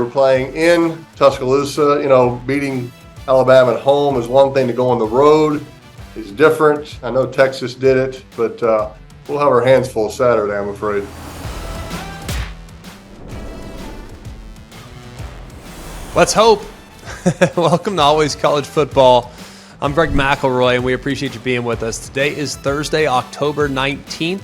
we're playing in Tuscaloosa. Beating Alabama at home is one thing. To go on the road is different. I know Texas did it, but we'll have our hands full Saturday, I'm afraid. Let's hope. Welcome to Always College Football. I'm Greg McElroy, and we appreciate you being with us. Today is Thursday, October 19th,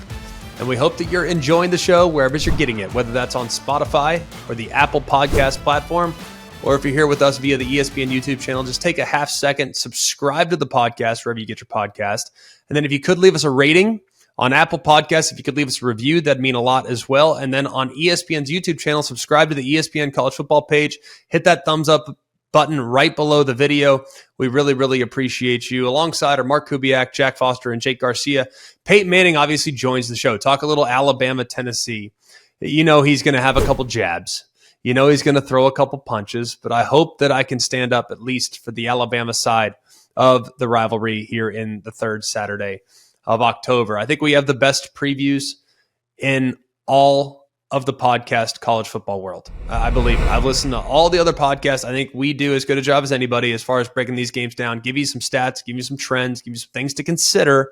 and we hope that you're enjoying the show wherever you're getting it, whether that's on Spotify or the Apple Podcast platform, or if you're here with us via the ESPN YouTube channel, just take a half second, subscribe to the podcast wherever you get your podcast, and then if you could leave us a rating on Apple Podcasts, if you could leave us a review, that'd mean a lot as well. And then on ESPN's YouTube channel, subscribe to the ESPN College Football page. Hit that thumbs up button right below the video. We really, really appreciate you. Alongside our Mark Kubiak, Jack Foster, and Jake Garcia, Peyton Manning obviously joins the show. Talk a little Alabama, Tennessee. You know he's going to have a couple jabs. You know he's going to throw a couple punches. But I hope that I can stand up at least for the Alabama side of the rivalry here in the third Saturday of October. I think we have the best previews in all of the podcast college football world. I believe it. I've listened to all the other podcasts. I think we do as good a job as anybody as far as breaking these games down, give you some stats, give you some trends, give you some things to consider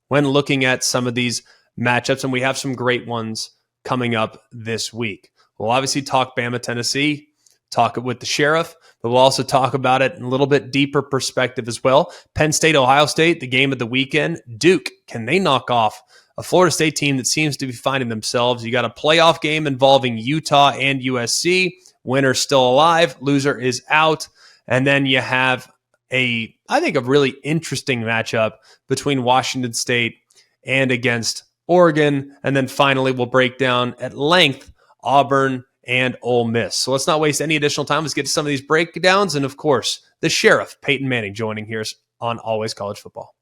when looking at some of these matchups. And we have some great ones coming up this week. We'll obviously talk Bama, Tennessee, talk it with the sheriff, but we'll also talk about it in a little bit deeper perspective as well. Penn State, Ohio State, the game of the weekend. Duke, can they knock off a Florida State team that seems to be finding themselves? You got a playoff game involving Utah and USC. Winner still alive, loser is out. And then you have I think a really interesting matchup between Washington State and against Oregon. And then finally, we'll break down at length Auburn and Ole Miss. So let's not waste any additional time. Let's get to some of these breakdowns. And of course, the sheriff, Peyton Manning, joining here on Always College Football.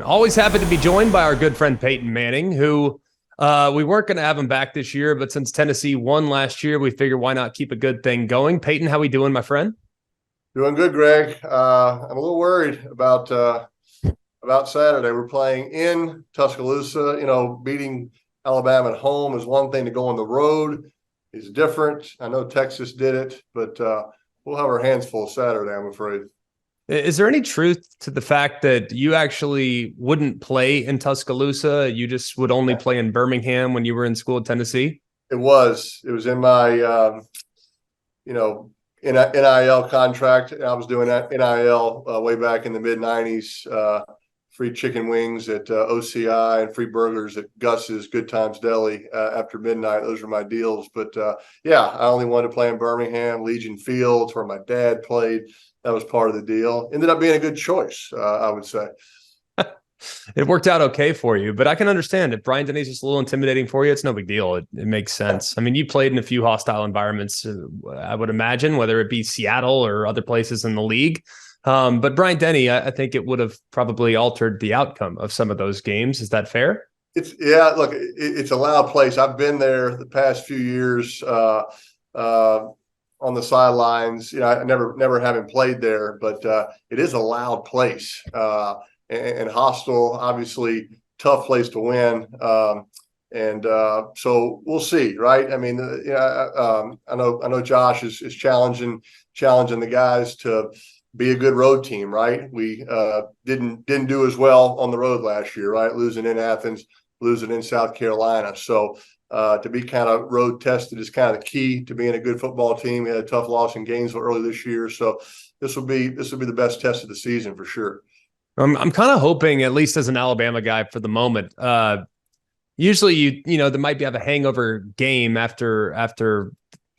Always happy to be joined by our good friend Peyton Manning, who we weren't going to have him back this year, but since Tennessee won last year, we figured why not keep a good thing going. Peyton, how we doing, my friend? Doing good, Greg. I'm a little worried about Saturday. We're playing in Tuscaloosa. Beating Alabama at home is one thing. To go on the road is different. I know Texas did it, but we'll have our hands full Saturday, I'm afraid. Is there any truth to the fact that you actually wouldn't play in Tuscaloosa? You just would only play in Birmingham when you were in school at Tennessee? It was in my, NIL contract. I was doing NIL way back in the mid-'90s. Free chicken wings at OCI and free burgers at Gus's Good Times Deli after midnight. Those were my deals. But, I only wanted to play in Birmingham, Legion Field, where my dad played. That was part of the deal. Ended up being a good choice, I would say. It worked out okay for you, but I can understand if Bryant Denny's just a little intimidating for you. It's no big deal. It makes sense. I mean, you played in a few hostile environments, I would imagine, whether it be Seattle or other places in the league. But Bryant Denny, I think it would have probably altered the outcome of some of those games. Is that fair? It's a loud place. I've been there the past few years on the sidelines. I never having played there, but it is a loud place and hostile. Obviously, tough place to win. So we'll see, right? I mean, I know Josh is challenging the guys to be a good road team, right? We didn't do as well on the road last year, right? Losing in Athens, losing in South Carolina. So to be kind of road tested is kind of the key to being a good football team. We had a tough loss in Gainesville early this year, so this will be the best test of the season for sure. I'm kind of hoping, at least as an Alabama guy for the moment. Usually, there might have a hangover game after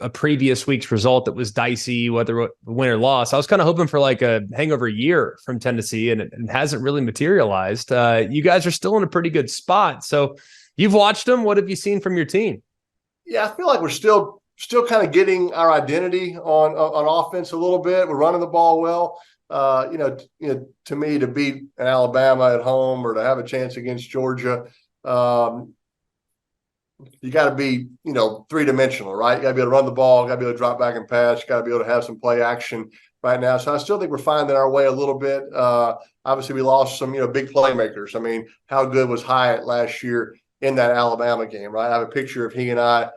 a previous week's result that was dicey, whether win or loss. I was kind of hoping for like a hangover year from Tennessee, and it hasn't really materialized. You guys are still in a pretty good spot. So you've watched them. What have you seen from your team? Yeah, I feel like we're still kind of getting our identity on offense a little bit. We're running the ball well. To me, to beat an Alabama at home or to have a chance against Georgia, you got to be, three-dimensional, right? You got to be able to run the ball, got to be able to drop back and pass, got to be able to have some play action right now. So I still think we're finding our way a little bit. Obviously, we lost some, big playmakers. I mean, how good was Hyatt last year in that Alabama game, right? I have a picture of he and I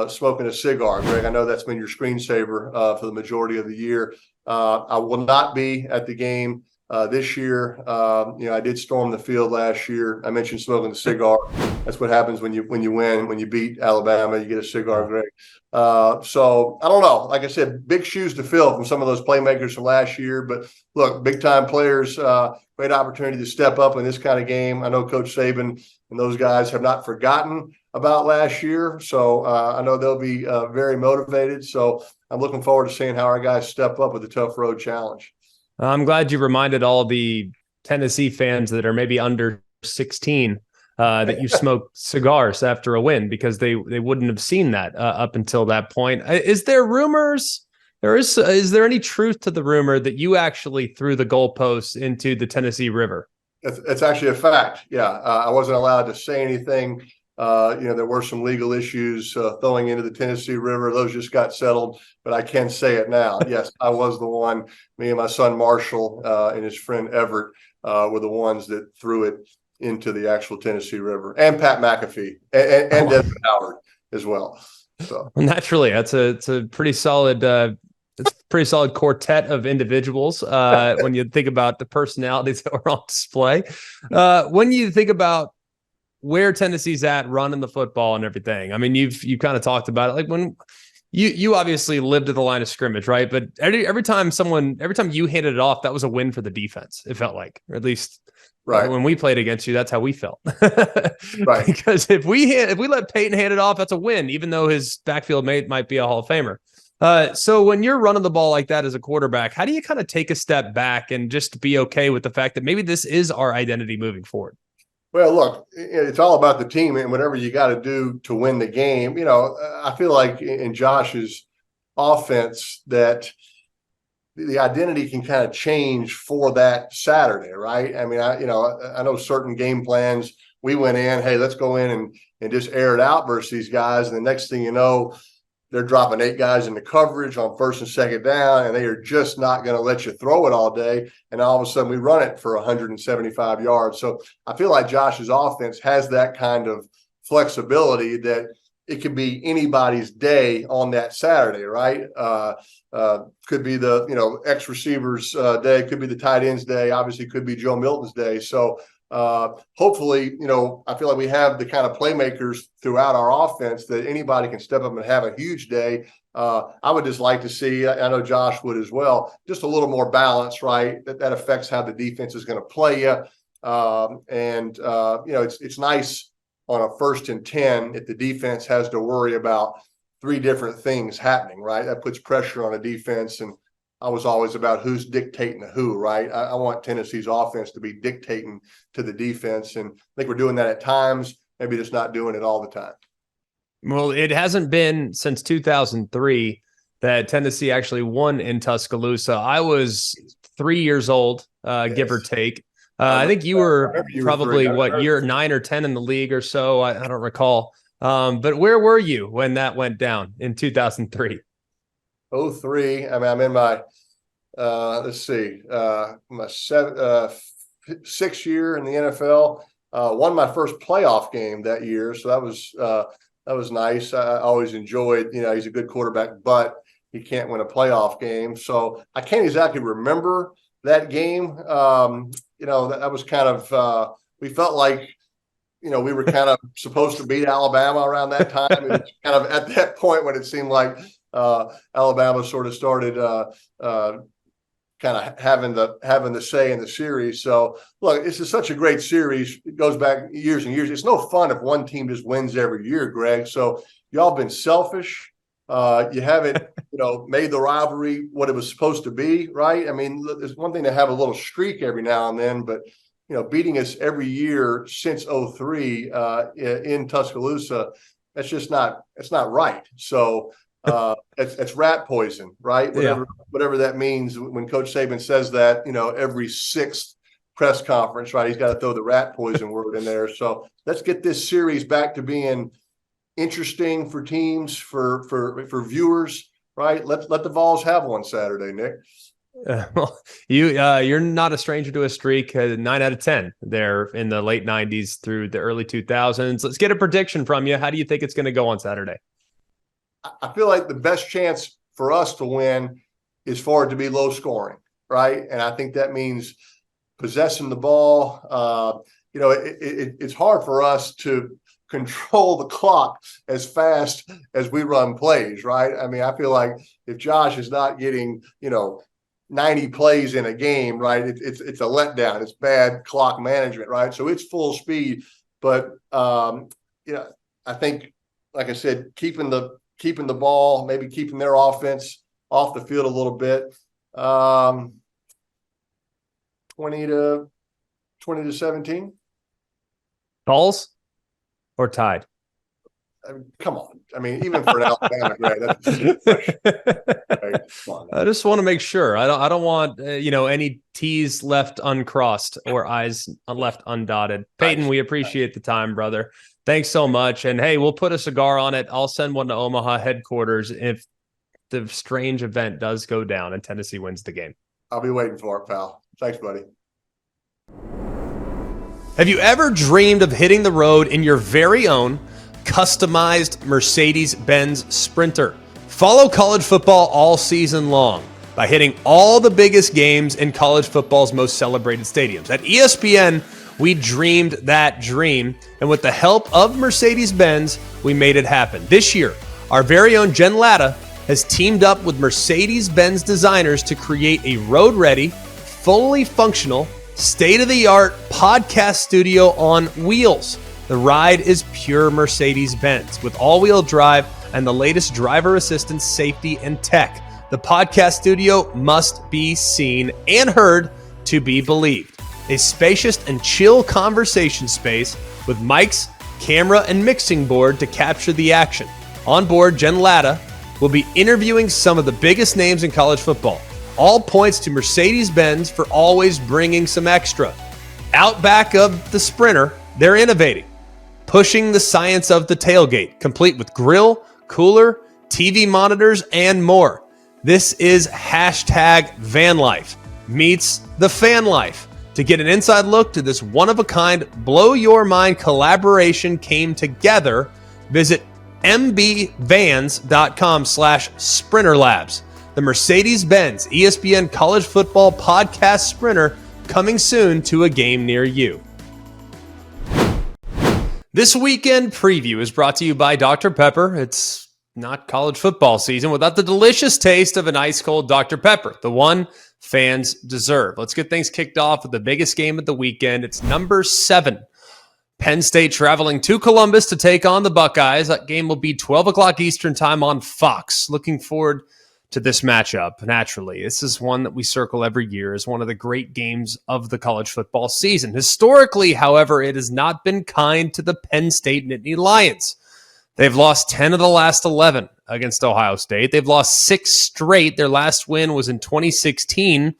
smoking a cigar. Greg, I know that's been your screensaver for the majority of the year. I will not be at the game this year. I did storm the field last year. I mentioned smoking the cigar. That's what happens when you win, when you beat Alabama, you get a cigar, Greg. So I don't know. Like I said, big shoes to fill from some of those playmakers from last year. But look, big time players, great opportunity to step up in this kind of game. I know Coach Saban and those guys have not forgotten about last year. So I know they'll be very motivated. So I'm looking forward to seeing how our guys step up with a tough road challenge. I'm glad you reminded all the Tennessee fans that are maybe under 16 that you smoked cigars after a win, because they wouldn't have seen that up until that point. Is there rumors? Is there any truth to the rumor that you actually threw the goalposts into the Tennessee River? It's actually a fact. Yeah, I wasn't allowed to say anything. There were some legal issues throwing into the Tennessee River. Those just got settled, but I can say it now. Yes, I was the one. Me and my son Marshall and his friend Everett were the ones that threw it into the actual Tennessee River, and Pat McAfee and Desmond Howard as well. So naturally, it's a pretty solid. It's a pretty solid quartet of individuals when you think about the personalities that were on display. When you think about where Tennessee's at running the football and everything, I mean, you kind of talked about it. Like when you obviously lived at the line of scrimmage, right? But every time you handed it off, that was a win for the defense. It felt like, or at least right when we played against you, that's how we felt. Right. Because if we let Peyton hand it off, that's a win, even though his backfield mate might be a Hall of Famer. So when you're running the ball like that as a quarterback, how do you kind of take a step back and just be okay with the fact that maybe this is our identity moving forward? Well, look, it's all about the team and whatever you got to do to win the game. I feel like in Josh's offense that the identity can kind of change for that Saturday, right? I mean, I know certain game plans. We went in, hey, let's go in and just air it out versus these guys. And the next thing you know, they're dropping 8 guys into coverage on first and second down, and they are just not going to let you throw it all day. And all of a sudden we run it for 175 yards. So I feel like Josh's offense has that kind of flexibility that it could be anybody's day on that Saturday, right? Could be the, X receivers day, could be the tight ends day, obviously could be Joe Milton's day. So hopefully, I feel like we have the kind of playmakers throughout our offense that anybody can step up and have a huge day. I would just like to see, I know Josh would as well, just a little more balance, right? That affects how the defense is going to play you. It's nice on a 1st and 10 if the defense has to worry about 3 different things happening, right? That puts pressure on a defense. And I was always about who's dictating to who, right? I want Tennessee's offense to be dictating to the defense. And I think we're doing that at times, maybe just not doing it all the time. Well, it hasn't been since 2003 that Tennessee actually won in Tuscaloosa. I was 3 years old, give or take. I think you were probably year 9 or 10 in the league or so. I don't recall. But where were you when that went down in 2003? 03. I mean, I'm in my my 6th year in the NFL. Won my first playoff game that year, so that was nice. I always enjoyed. He's a good quarterback, but he can't win a playoff game. So I can't exactly remember that game. That was kind of we felt like we were kind of supposed to beat Alabama around that time. It was kind of at that point when it seemed like Alabama sort of started kind of having the say in the series. So look, this is such a great series. It goes back years and years. It's no fun if one team just wins every year, Greg. So y'all been selfish. You haven't, made the rivalry what it was supposed to be, right? I mean, there's one thing to have a little streak every now and then, but beating us every year since 03 in Tuscaloosa, that's just not right. So it's rat poison, right? Whatever that means. When Coach Saban says that, every 6th press conference, right, he's got to throw the rat poison word in there. So let's get this series back to being interesting for teams, for viewers, right? Let the Vols have one Saturday, Nick. Well, you're not a stranger to a streak. 9 out of 10 there in the late 90s through the early 2000s. Let's get a prediction from you. How do you think it's going to go on Saturday? I feel like the best chance for us to win is for it to be low scoring, right? And I think that means possessing the ball. It's hard for us to control the clock as fast as we run plays, right? I mean, I feel like if Josh is not getting, 90 plays in a game, right, it's a letdown. It's bad clock management, right? So it's full speed. But, I think, like I said, keeping the ball, maybe keeping their offense off the field a little bit. 20 to 17. Vols or tied? I mean, come on. I mean, even for an Alabama grade, that's a question. Right? I just want to make sure. I don't want any T's left uncrossed or I's left undotted. Peyton, we appreciate the time, brother. Thanks so much. And hey, we'll put a cigar on it. I'll send one to Omaha headquarters if the strange event does go down and Tennessee wins the game. I'll be waiting for it, pal. Thanks, buddy. Have you ever dreamed of hitting the road in your very own customized Mercedes-Benz Sprinter? Follow college football all season long by hitting all the biggest games in college football's most celebrated stadiums. At ESPN, we dreamed that dream, and with the help of Mercedes-Benz, we made it happen. This year, our very own Jen Latta has teamed up with Mercedes-Benz designers to create a road-ready, fully functional, state-of-the-art podcast studio on wheels. The ride is pure Mercedes-Benz with all-wheel drive and the latest driver assistance, safety, and tech. The podcast studio must be seen and heard to be believed. A spacious and chill conversation space with mics, camera, and mixing board to capture the action. On board, Jen Latta will be interviewing some of the biggest names in college football. All points to Mercedes-Benz for always bringing some extra. Out back of the Sprinter, they're innovating, pushing the science of the tailgate, complete with grill, cooler, TV monitors, and more. This is #VanLife meets the fan life. To get an inside look to this one-of-a-kind, blow-your-mind collaboration came together, visit mbvans.com/sprinterlabs. The Mercedes-Benz ESPN College Football Podcast Sprinter coming soon to a game near you. This weekend preview is brought to you by Dr. Pepper. It's not college football season without the delicious taste of an ice-cold Dr. Pepper, the one fans deserve. Let's get things kicked off with the biggest game of the weekend. It's number 7. Penn State traveling to Columbus to take on the Buckeyes. That game will be 12 o'clock Eastern time on Fox. Looking forward to this matchup, naturally. This is one that we circle every year as one of the great games of the college football season. Historically, however, it has not been kind to the Penn State Nittany Lions. They've lost 10 of the last 11 against Ohio State. They've lost 6 straight. Their last win was in 2016,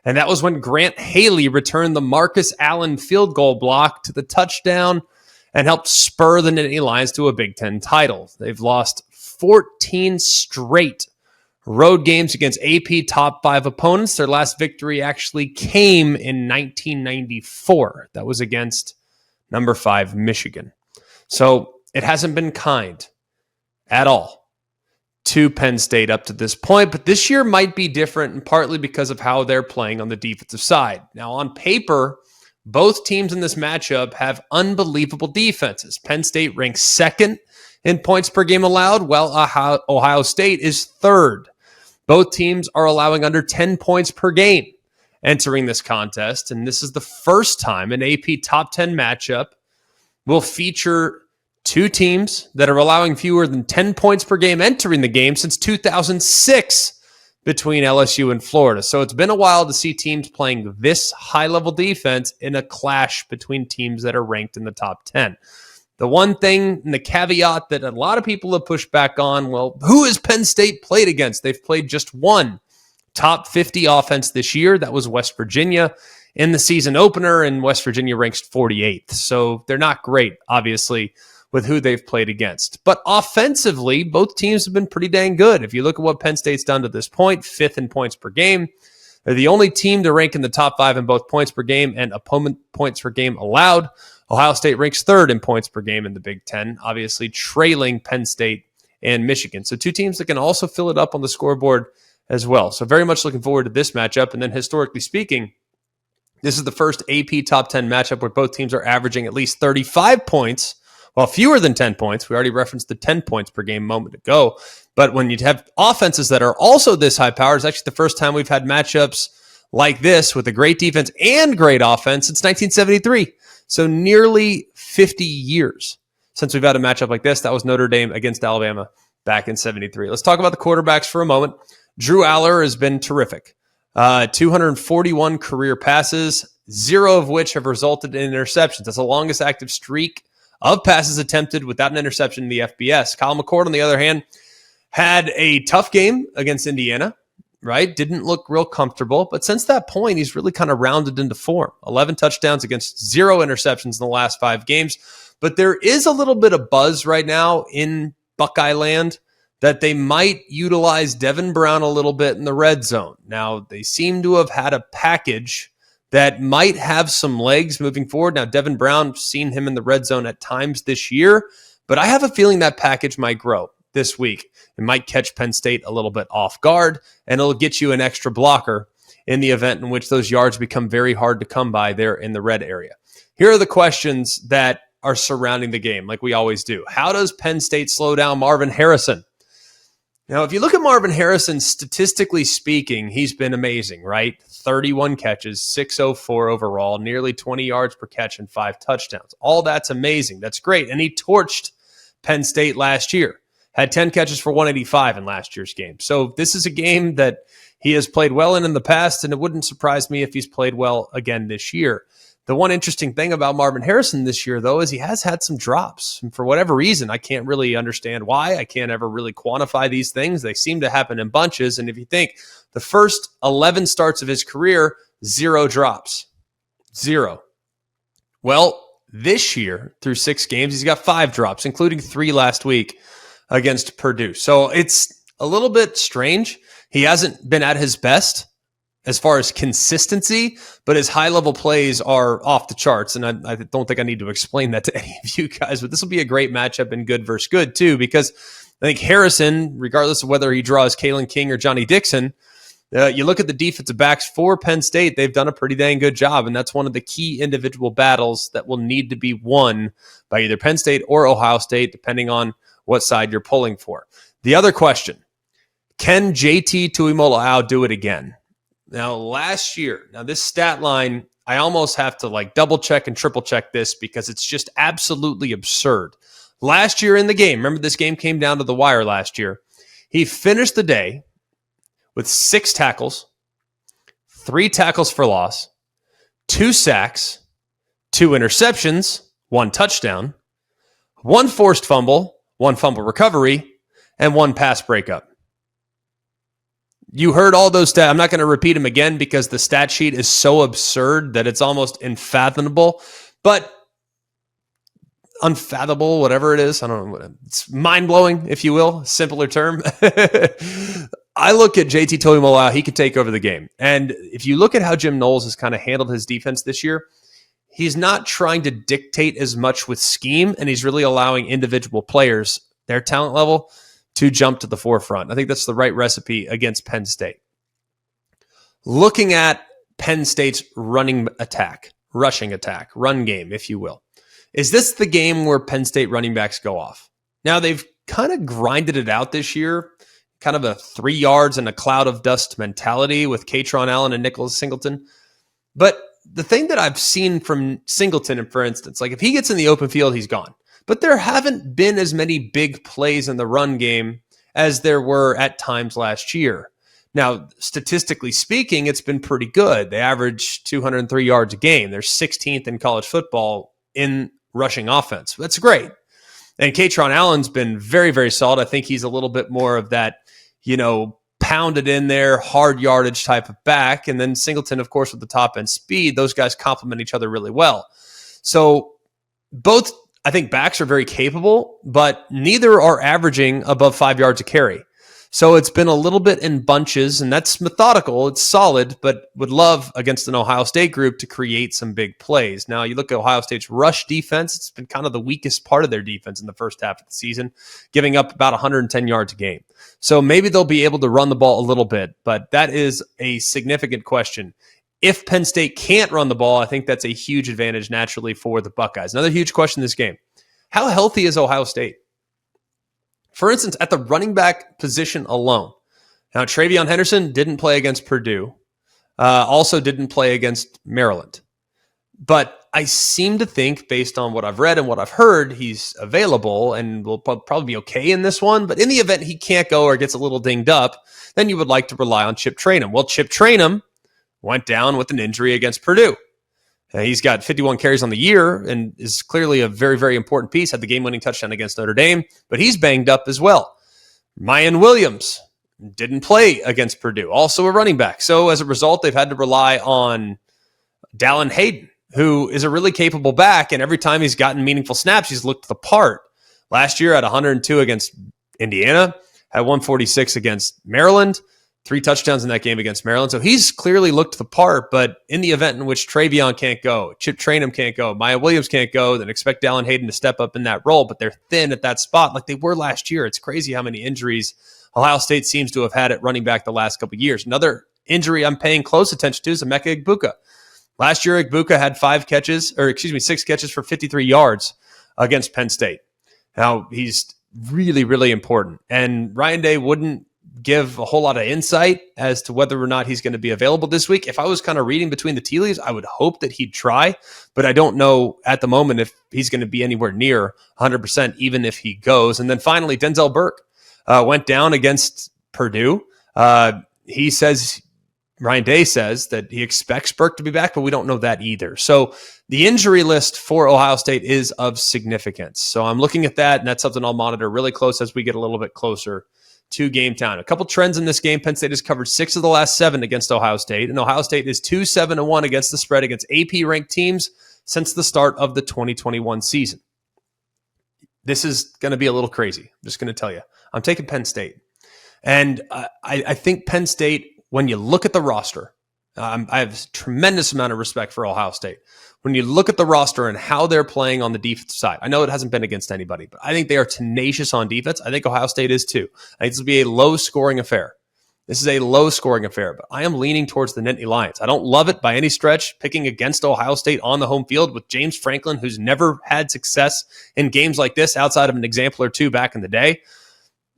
and that was when Grant Haley returned the Marcus Allen field goal block to the touchdown and helped spur the Nittany Lions to a Big Ten title. They've lost 14 straight road games against AP top 5 opponents. Their last victory actually came in 1994. That was against number 5 Michigan. So it hasn't been kind at all to Penn State up to this point, but this year might be different, and partly because of how they're playing on the defensive side. Now, on paper, both teams in this matchup have unbelievable defenses. Penn State ranks 2nd in points per game allowed, while Ohio State is 3rd. Both teams are allowing under 10 points per game entering this contest, and this is the first time an AP top 10 matchup will feature 2 teams that are allowing fewer than 10 points per game entering the game since 2006 between LSU and Florida. So it's been a while to see teams playing this high-level defense in a clash between teams that are ranked in the top 10. The one thing and the caveat that a lot of people have pushed back on, well, who has Penn State played against? They've played just one top 50 offense this year. That was West Virginia in the season opener, and West Virginia ranks 48th. So they're not great, obviously, with who they've played against. But offensively, both teams have been pretty dang good. If you look at what Penn State's done to this point, 5th in points per game. They're the only team to rank in the top 5 in both points per game and opponent points per game allowed. Ohio State ranks 3rd in points per game in the Big Ten, obviously trailing Penn State and Michigan. So 2 teams that can also fill it up on the scoreboard as well. So very much looking forward to this matchup. And then historically speaking, this is the first AP top 10 matchup where both teams are averaging at least 35 points, while fewer than 10 points. We already referenced the 10 points per game moment ago. But when you have offenses that are also this high powered, it's actually the first time we've had matchups like this with a great defense and great offense since 1973. So nearly 50 years since we've had a matchup like this. That was Notre Dame against Alabama back in 73. Let's talk about the quarterbacks for a moment. Drew Aller has been terrific. 241 career passes, 0 of which have resulted in interceptions. That's the longest active streak of passes attempted without an interception in the FBS. Kyle McCord, on the other hand, had a tough game against Indiana, right? Didn't look real comfortable. But since that point, he's really kind of rounded into form. 11 touchdowns against 0 interceptions in the last 5 games. But there is a little bit of buzz right now in Buckeye land that they might utilize Devin Brown a little bit in the red zone. Now, they seem to have had a package that might have some legs moving forward. Now, Devin Brown, seen him in the red zone at times this year, but I have a feeling that package might grow this week. It might catch Penn State a little bit off guard, and it'll get you an extra blocker in the event in which those yards become very hard to come by there in the red area. Here are the questions that are surrounding the game, like we always do. How does Penn State slow down Marvin Harrison? Now, if you look at Marvin Harrison, statistically speaking, he's been amazing, right? 31 catches, 604 overall, nearly 20 yards per catch and 5 touchdowns. All that's amazing. That's great. And he torched Penn State last year. Had 10 catches for 185 in last year's game. So this is a game that he has played well in the past, and it wouldn't surprise me if he's played well again this year. The one interesting thing about Marvin Harrison this year, though, is he has had some drops. And for whatever reason, I can't really understand why. I can't ever really quantify these things. They seem to happen in bunches. And if you think the first 11 starts of his career, 0 drops. 0. Well, this year, through 6 games, he's got 5 drops, including 3 last week against Purdue. So it's a little bit strange. He hasn't been at his best as far as consistency, but his high-level plays are off the charts, and I don't think I need to explain that to any of you guys, but this will be a great matchup in good versus good, too, because I think Harrison, regardless of whether he draws Kalen King or Johnny Dixon, you look at the defensive backs for Penn State, they've done a pretty dang good job, and that's one of the key individual battles that will need to be won by either Penn State or Ohio State, depending on what side you're pulling for. The other question, can JT Tuimoloau do it again? Now, last year, this stat line, I almost have to double check and triple check this because it's just absolutely absurd. Last year in the game, remember this game came down to the wire last year, he finished the day with 6 tackles, 3 tackles for loss, 2 sacks, 2 interceptions, 1 touchdown, 1 forced fumble, 1 fumble recovery, and 1 pass breakup. You heard all those stats. I'm not going to repeat them again because the stat sheet is so absurd that it's almost unfathomable. But unfathomable, whatever it is. I don't know. It's mind-blowing, if you will. Simpler term. I look at JT Tuimoloau. He could take over the game. And if you look at how Jim Knowles has kind of handled his defense this year, he's not trying to dictate as much with scheme, and he's really allowing individual players, their talent level, to jump to the forefront. I think that's the right recipe against Penn State. Looking at Penn State's rushing attack, run game, if you will. Is this the game where Penn State running backs go off? Now, they've kind of grinded it out this year, kind of a 3 yards and a cloud of dust mentality with Katron Allen and Nicholas Singleton. But the thing that I've seen from Singleton, for instance, if he gets in the open field, he's gone. But there haven't been as many big plays in the run game as there were at times last year. Now, statistically speaking, it's been pretty good. They average 203 yards a game. They're 16th in college football in rushing offense. That's great. And Katron Allen's been very, very solid. I think he's a little bit more of that, pounded in there, hard yardage type of back. And then Singleton, of course, with the top end speed, those guys complement each other really well. So both, I think, backs are very capable, but neither are averaging above 5 yards a carry. So it's been a little bit in bunches, and that's methodical. It's solid, but would love against an Ohio State group to create some big plays. Now, you look at Ohio State's rush defense. It's been kind of the weakest part of their defense in the first half of the season, giving up about 110 yards a game. So maybe they'll be able to run the ball a little bit, but that is a significant question. If Penn State can't run the ball, I think that's a huge advantage naturally for the Buckeyes. Another huge question in this game: how healthy is Ohio State? For instance, at the running back position alone. Now, Travion Henderson didn't play against Purdue, also didn't play against Maryland. But I seem to think, based on what I've read and what I've heard, he's available and will probably be okay in this one. But in the event he can't go or gets a little dinged up, then you would like to rely on Chip Trayanum. Well, Chip Trayanum went down with an injury against Purdue. He's got 51 carries on the year and is clearly a very, very important piece. Had the game-winning touchdown against Notre Dame, but he's banged up as well. Mayan Williams didn't play against Purdue, also a running back. So as a result, they've had to rely on Dallin Hayden, who is a really capable back, and every time he's gotten meaningful snaps, he's looked the part. Last year, had 102 against Indiana, had 146 against Maryland, 3 touchdowns in that game against Maryland. So he's clearly looked the part, but in the event in which Travion can't go, Chip Trayanum can't go, Maya Williams can't go, then expect Dallin Hayden to step up in that role, but they're thin at that spot like they were last year. It's crazy how many injuries Ohio State seems to have had at running back the last couple of years. Another injury I'm paying close attention to is Emeka Egbuka. Last year, Egbuka had 6 catches for 53 yards against Penn State. Now, he's really, really important. And Ryan Day wouldn't give a whole lot of insight as to whether or not he's going to be available this week. If I was kind of reading between the tea leaves, I would hope that he'd try, but I don't know at the moment if he's going to be anywhere near 100%, even if he goes. And then finally, Denzel Burke went down against Purdue. Ryan Day says that he expects Burke to be back, but we don't know that either. So the injury list for Ohio State is of significance. So I'm looking at that, and that's something I'll monitor really close as we get a little bit closer to game time. A couple trends in this game. Penn State has covered 6 of the last 7 against Ohio State, and Ohio State is 2-7-1 against the spread against AP-ranked teams since the start of the 2021 season. This is going to be a little crazy. I'm just going to tell you. I'm taking Penn State. And I think Penn State, when you look at the roster, I have a tremendous amount of respect for Ohio State. When you look at the roster and how they're playing on the defensive side, I know it hasn't been against anybody, but I think they are tenacious on defense. I think Ohio State is too. I think this will be a low-scoring affair. This is a low-scoring affair, but I am leaning towards the Nittany Lions. I don't love it by any stretch, picking against Ohio State on the home field with James Franklin, who's never had success in games like this outside of an example or two back in the day.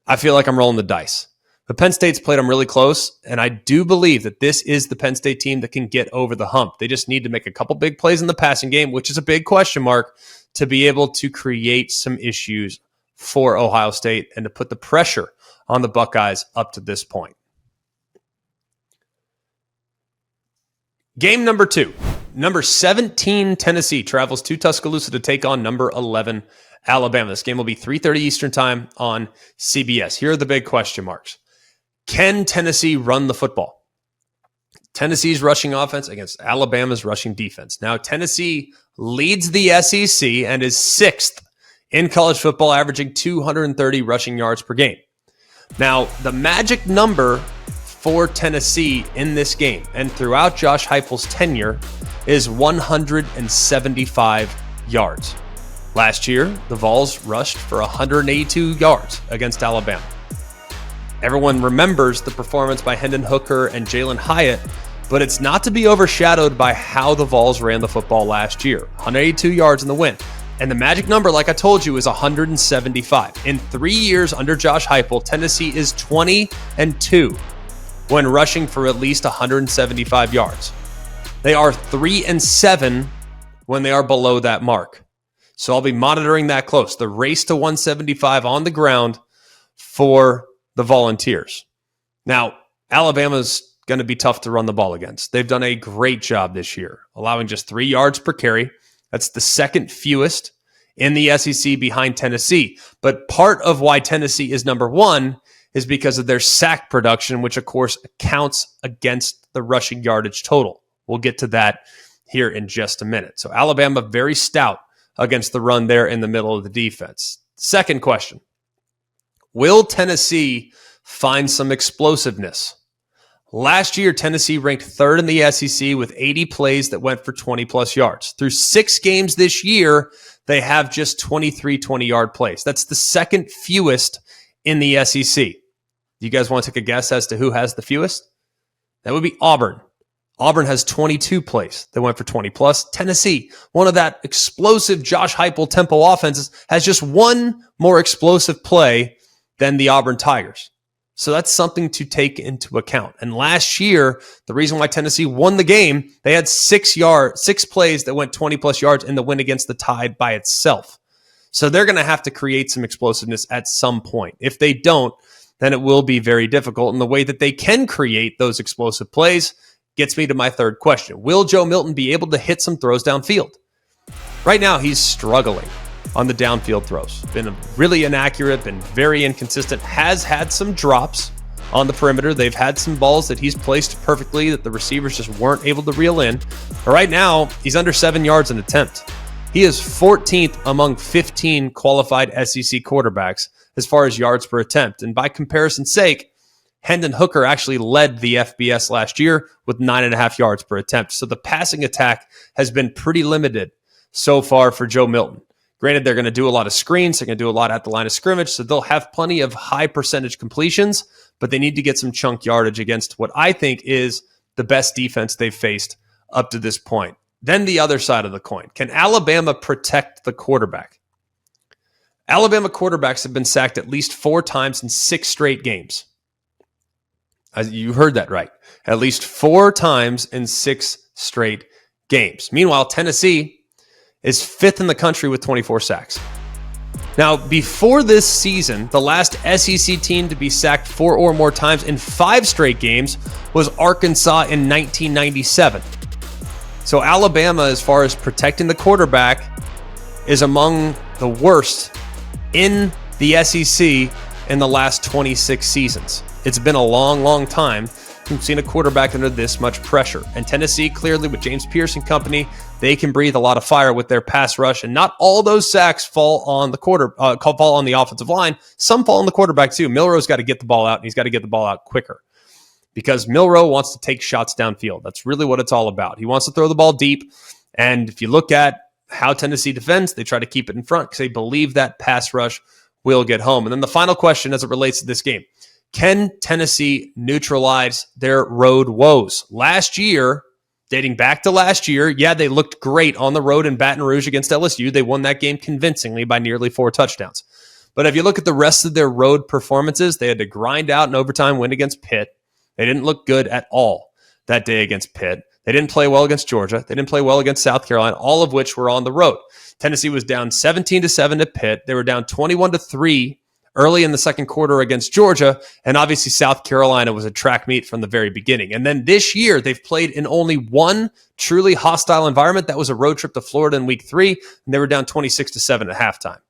I feel like I'm rolling the dice. But Penn State's played them really close, and I do believe that this is the Penn State team that can get over the hump. They just need to make a couple big plays in the passing game, which is a big question mark, to be able to create some issues for Ohio State and to put the pressure on the Buckeyes up to this point. Game number 2. Number 17, Tennessee, travels to Tuscaloosa to take on number 11, Alabama. This game will be 3:30 Eastern time on CBS. Here are the big question marks. Can Tennessee run the football? Tennessee's rushing offense against Alabama's rushing defense. Now, Tennessee leads the SEC and is 6th in college football, averaging 230 rushing yards per game. Now, the magic number for Tennessee in this game and throughout Josh Heupel's tenure is 175 yards. Last year, the Vols rushed for 182 yards against Alabama. Everyone remembers the performance by Hendon Hooker and Jalen Hyatt, but it's not to be overshadowed by how the Vols ran the football last year. 182 yards in the win. And the magic number, like I told you, is 175. In 3 years under Josh Heupel, Tennessee is 20-2 when rushing for at least 175 yards. They are 3-7 when they are below that mark. So I'll be monitoring that close. The race to 175 on the ground for the Volunteers. Now, Alabama's going to be tough to run the ball against. They've done a great job this year, allowing just 3 yards per carry. That's the second fewest in the SEC behind Tennessee. But part of why Tennessee is number 1 is because of their sack production, which of course counts against the rushing yardage total. We'll get to that here in just a minute. So Alabama very stout against the run there in the middle of the defense. Second question. Will Tennessee find some explosiveness. Last year, Tennessee ranked third in the SEC with 80 plays that went for 20-plus yards. Through 6 games this year, they have just 23 20-yard plays. That's the second fewest in the SEC. You guys want to take a guess as to who has the fewest? That would be Auburn. Auburn has 22 plays that went for 20-plus. Tennessee, one of that explosive Josh Heupel tempo offenses, has just one more explosive play than the Auburn Tigers. So that's something to take into account. And last year, the reason why Tennessee won the game, they had 6 plays that went 20-plus yards in the win against the Tide by itself. So they're going to have to create some explosiveness at some point. If they don't, then it will be very difficult. And the way that they can create those explosive plays gets me to my third question. Will Joe Milton be able to hit some throws downfield? Right now, he's struggling on the downfield throws. Been really inaccurate, been very inconsistent, has had some drops on the perimeter. They've had some balls that he's placed perfectly that the receivers just weren't able to reel in. But right now, he's under 7 yards an attempt. He is 14th among 15 qualified SEC quarterbacks as far as yards per attempt. And by comparison's sake, Hendon Hooker actually led the FBS last year with 9.5 yards per attempt. So the passing attack has been pretty limited so far for Joe Milton. Granted, they're going to do a lot of screens. They're going to do a lot at the line of scrimmage, so they'll have plenty of high percentage completions, but they need to get some chunk yardage against what I think is the best defense they've faced up to this point. Then the other side of the coin. Can Alabama protect the quarterback? Alabama quarterbacks have been sacked at least 4 times in 6 straight games. You heard that right. At least 4 times in 6 straight games. Meanwhile, Tennessee is 5th in the country with 24 sacks. Now, before this season, the last SEC team to be sacked 4 or more times in 5 straight games was Arkansas in 1997. So Alabama, as far as protecting the quarterback, is among the worst in the SEC in the last 26 seasons. It's been a long, long time we've seen a quarterback under this much pressure. And Tennessee, clearly, with James Pierce and company, they can breathe a lot of fire with their pass rush. And not all those sacks fall on the fall on the offensive line. Some fall on the quarterback too. Milrow's got to get the ball out, and he's got to get the ball out quicker because Milrow wants to take shots downfield. That's really what it's all about. He wants to throw the ball deep. And if you look at how Tennessee defends, they try to keep it in front because they believe that pass rush will get home. And then the final question as it relates to this game. Can Tennessee neutralize their road woes? Last year, dating back to last year, yeah, they looked great on the road in Baton Rouge against LSU. They won that game convincingly by nearly 4 touchdowns. But if you look at the rest of their road performances, they had to grind out an overtime win against Pitt. They didn't look good at all that day against Pitt. They didn't play well against Georgia. They didn't play well against South Carolina, all of which were on the road. Tennessee was down 17-7 to Pitt. They were down 21-3 early in the second quarter against Georgia, and obviously South Carolina was a track meet from the very beginning. And then this year, they've played in only one truly hostile environment. That was a road trip to Florida in week 3, and they were down 26-7 at halftime.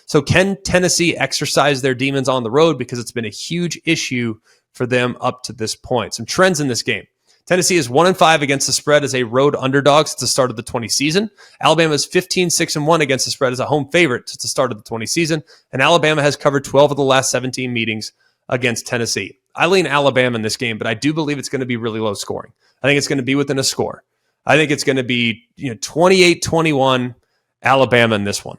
So can Tennessee exercise their demons on the road? Because it's been a huge issue for them up to this point. Some trends in this game. Tennessee is 1-5 against the spread as a road underdog since the start of the 20 season. Alabama is 15-6-1 against the spread as a home favorite since the start of the 20 season. And Alabama has covered 12 of the last 17 meetings against Tennessee. I lean Alabama in this game, but I do believe it's going to be really low scoring. I think it's going to be within a score. I think it's going to be 28-21 Alabama in this one.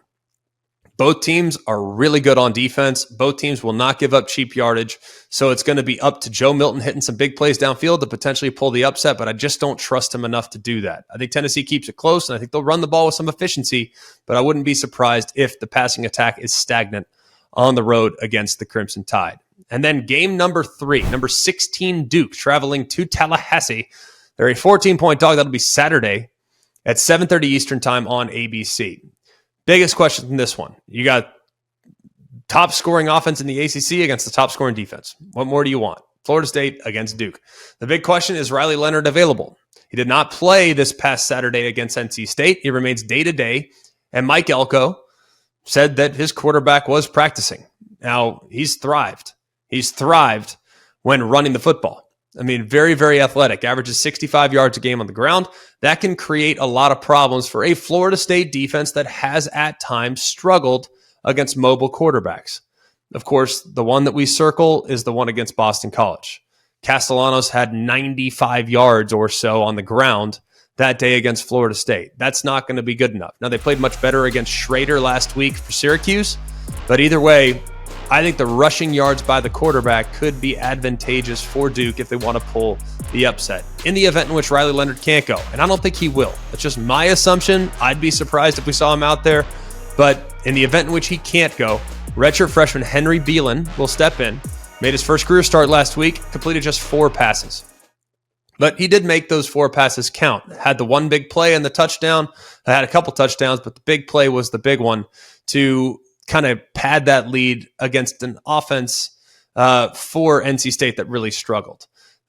Both teams are really good on defense. Both teams will not give up cheap yardage. So it's going to be up to Joe Milton hitting some big plays downfield to potentially pull the upset, but I just don't trust him enough to do that. I think Tennessee keeps it close, and I think they'll run the ball with some efficiency, but I wouldn't be surprised if the passing attack is stagnant on the road against the Crimson Tide. And then game number 3, number 16 Duke, traveling to Tallahassee. They're a 14-point dog. That'll be Saturday at 7:30 Eastern time on ABC. Biggest question in this one. You got top scoring offense in the ACC against the top scoring defense. What more do you want? Florida State against Duke. The big question, is Riley Leonard available? He did not play this past Saturday against NC State. He remains day-to-day. And Mike Elko said that his quarterback was practicing. Now, he's thrived. He's thrived when running the football. I mean, very, very athletic. Averages 65 yards a game on the ground. That can create a lot of problems for a Florida State defense that has at times struggled against mobile quarterbacks. Of course, the one that we circle is the one against Boston College. Castellanos had 95 yards or so on the ground that day against Florida State. That's not going to be good enough. Now, they played much better against Schrader last week for Syracuse, but either way, I think the rushing yards by the quarterback could be advantageous for Duke if they want to pull the upset in the event in which Riley Leonard can't go. And I don't think he will. That's just my assumption. I'd be surprised if we saw him out there. But in the event in which he can't go, redshirt freshman Henry Beelan will step in. Made his first career start last week, completed just 4 passes. But he did make those 4 passes count. Had the one big play and the touchdown. I had a couple touchdowns, but the big play was the big one to kind of pad that lead against an offense for NC State that really struggled.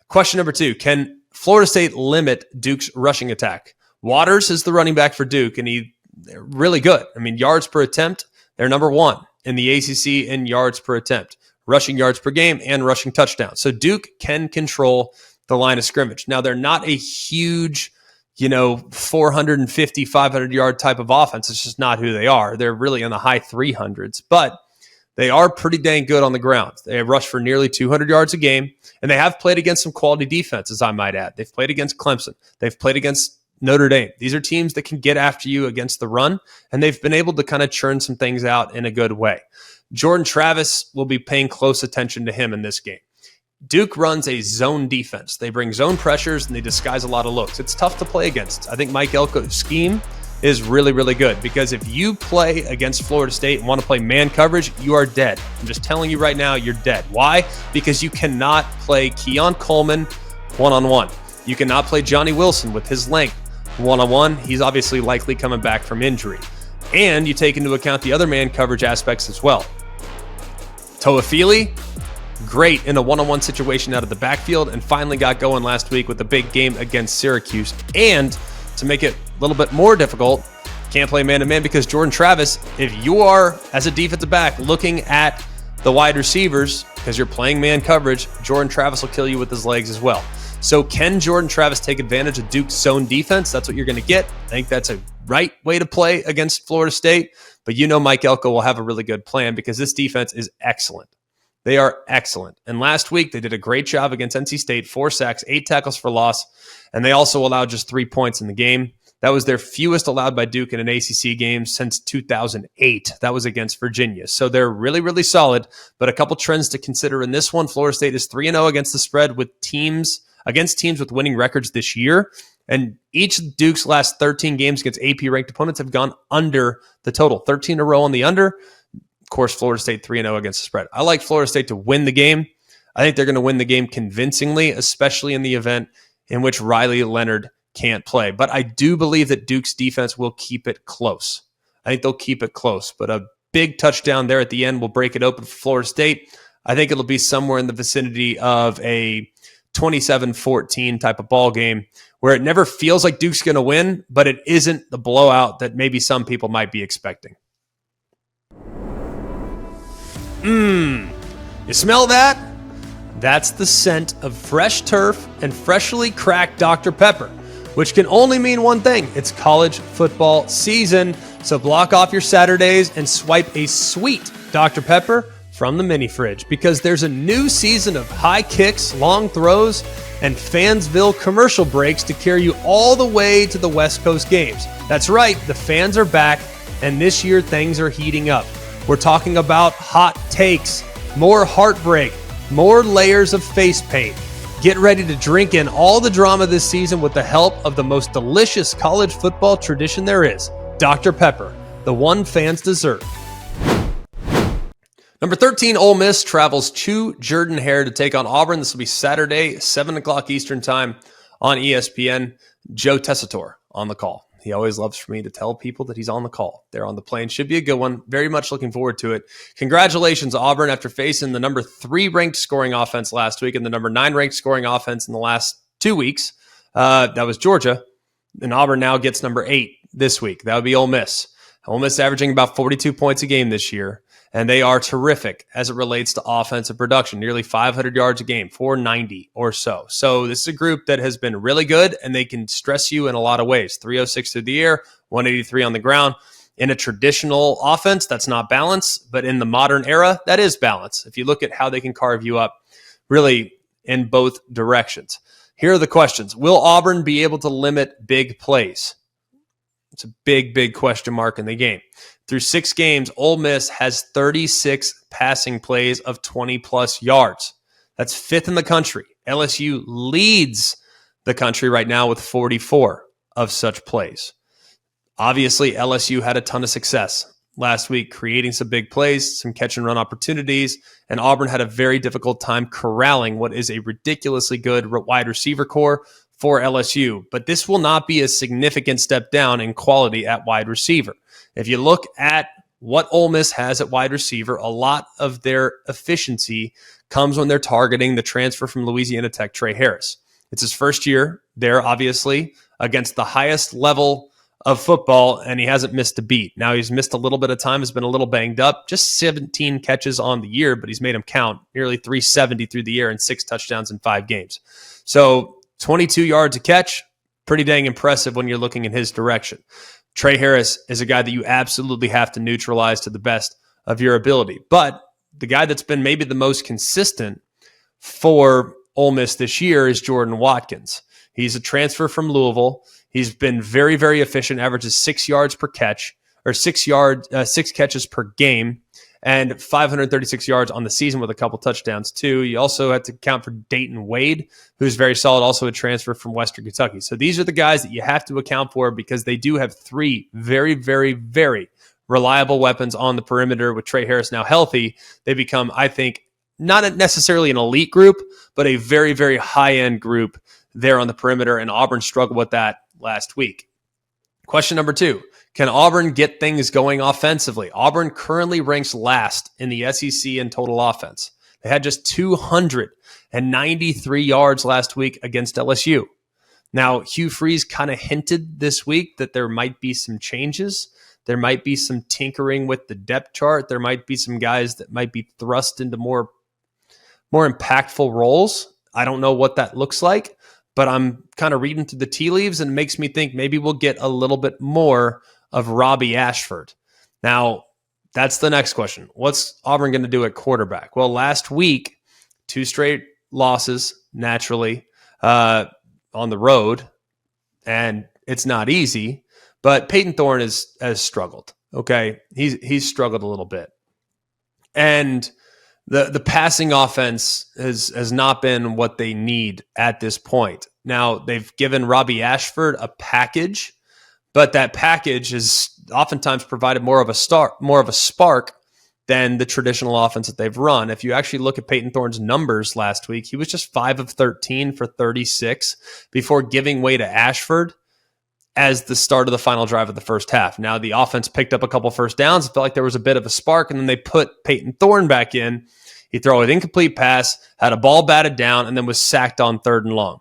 Question number 2, can Florida State limit Duke's rushing attack? Waters is the running back for Duke, and they're really good. I mean, yards per attempt, they're number 1 in the ACC in yards per attempt, rushing yards per game, and rushing touchdowns. So Duke can control the line of scrimmage. Now, they're not a huge 450, 500-yard type of offense. It's just not who they are. They're really in the high 300s, but they are pretty dang good on the ground. They have rushed for nearly 200 yards a game, and they have played against some quality defenses, I might add. They've played against Clemson. They've played against Notre Dame. These are teams that can get after you against the run, and they've been able to kind of churn some things out in a good way. Jordan Travis will be paying close attention to him in this game. Duke runs a zone defense. They bring zone pressures and they disguise a lot of looks. It's tough to play against. I think Mike Elko's scheme is really, really good because if you play against Florida State and want to play man coverage, you are dead. I'm just telling you right now, you're dead. Why? Because you cannot play Keon Coleman one-on-one. You cannot play Johnny Wilson with his length one-on-one. He's obviously likely coming back from injury. And you take into account the other man coverage aspects as well. Toafili, great in a one-on-one situation out of the backfield and finally got going last week with a big game against Syracuse. And to make it a little bit more difficult, can't play man-to-man because Jordan Travis, if you are, as a defensive back, looking at the wide receivers because you're playing man coverage, Jordan Travis will kill you with his legs as well. So can Jordan Travis take advantage of Duke's zone defense? That's what you're going to get. I think that's a right way to play against Florida State. But Mike Elko will have a really good plan because this defense is excellent. They are excellent. And last week, they did a great job against NC State, 4 sacks, 8 tackles for loss, and they also allowed just 3 points in the game. That was their fewest allowed by Duke in an ACC game since 2008. That was against Virginia. So they're really, really solid, but a couple trends to consider in this one. Florida State is 3-0 against the spread with teams with winning records this year. And each of Duke's last 13 games against AP-ranked opponents have gone under the total. 13 in a row on the under. Of course, Florida State 3-0 against the spread. I like Florida State to win the game. I think they're going to win the game convincingly, especially in the event in which Riley Leonard can't play. But I do believe that Duke's defense will keep it close. I think they'll keep it close. But a big touchdown there at the end will break it open for Florida State. I think it'll be somewhere in the vicinity of a 27-14 type of ball game where it never feels like Duke's going to win, but it isn't the blowout that maybe some people might be expecting. You smell that? That's the scent of fresh turf and freshly cracked Dr. Pepper, which can only mean one thing. It's college football season. So block off your Saturdays and swipe a sweet Dr. Pepper from the mini fridge because there's a new season of high kicks, long throws, and Fansville commercial breaks to carry you all the way to the West Coast games. That's right, the fans are back, and this year things are heating up. We're talking about hot takes, more heartbreak, more layers of face paint. Get ready to drink in all the drama this season with the help of the most delicious college football tradition there is, Dr. Pepper, the one fans deserve. Number 13, Ole Miss travels to Jordan-Hare to take on Auburn. This will be Saturday, 7 o'clock Eastern time on ESPN. Joe Tessitore on the call. He always loves for me to tell people that he's on the call. They're on the plane. Should be a good one. Very much looking forward to it. Congratulations, Auburn, after facing the number 3 ranked scoring offense last week and the number 9 ranked scoring offense in the last 2 weeks. That was Georgia. And Auburn now gets number 8 this week. That would be Ole Miss. Ole Miss averaging about 42 points a game this year. And they are terrific as it relates to offensive production, nearly 500 yards a game, 490 or so. So this is a group that has been really good, and they can stress you in a lot of ways. 306 through the air, 183 on the ground. In a traditional offense, that's not balance, but in the modern era, that is balance. If you look at how they can carve you up really in both directions. Here are the questions. Will Auburn be able to limit big plays? It's a big, big question mark in the game. Through 6 games, Ole Miss has 36 passing plays of 20-plus yards. That's 5th in the country. LSU leads the country right now with 44 of such plays. Obviously, LSU had a ton of success last week, creating some big plays, some catch-and-run opportunities, and Auburn had a very difficult time corralling what is a ridiculously good wide receiver core for LSU. But this will not be a significant step down in quality at wide receiver. If you look at what Ole Miss has at wide receiver, a lot of their efficiency comes when they're targeting the transfer from Louisiana Tech, Trey Harris. It's his first year there, obviously, against the highest level of football, and he hasn't missed a beat. Now he's missed a little bit of time, has been a little banged up, just 17 catches on the year, but he's made them count, nearly 370 through the year and 6 touchdowns in 5 games. So 22 yards a catch, pretty dang impressive when you're looking in his direction. Trey Harris is a guy that you absolutely have to neutralize to the best of your ability. But the guy that's been maybe the most consistent for Ole Miss this year is Jordan Watkins. He's a transfer from Louisville. He's been very, very efficient, averages 6 yards per catch, or 6 catches per game, and 536 yards on the season with a couple touchdowns too. You also have to count for Dayton Wade, who's very solid, also a transfer from Western Kentucky. So these are the guys that you have to account for because they do have 3 very, very, very reliable weapons on the perimeter. With Trey Harris now healthy, they become, I think, not necessarily an elite group, but a very, very high-end group there on the perimeter, and Auburn struggled with that last week. Question number 2, can Auburn get things going offensively? Auburn currently ranks last in the SEC in total offense. They had just 293 yards last week against LSU. Now, Hugh Freeze kind of hinted this week that there might be some changes. There might be some tinkering with the depth chart. There might be some guys that might be thrust into more impactful roles. I don't know what that looks like, but I'm kind of reading through the tea leaves, and it makes me think maybe we'll get a little bit more of Robbie Ashford. Now, that's the next question. What's Auburn going to do at quarterback? Well, last week, 2 straight losses, naturally, on the road, and it's not easy, but Peyton Thorne has struggled, okay? He's struggled a little bit. And the passing offense has not been what they need at this point. Now, they've given Robbie Ashford a package, but that package has oftentimes provided more of a spark than the traditional offense that they've run. If you actually look at Peyton Thorne's numbers last week, he was just 5 of 13 for 36 before giving way to Ashford as the start of the final drive of the first half. Now, the offense picked up a couple first downs. It felt like there was a bit of a spark, and then they put Peyton Thorne back in. He threw an incomplete pass, had a ball batted down, and then was sacked on 3rd and long.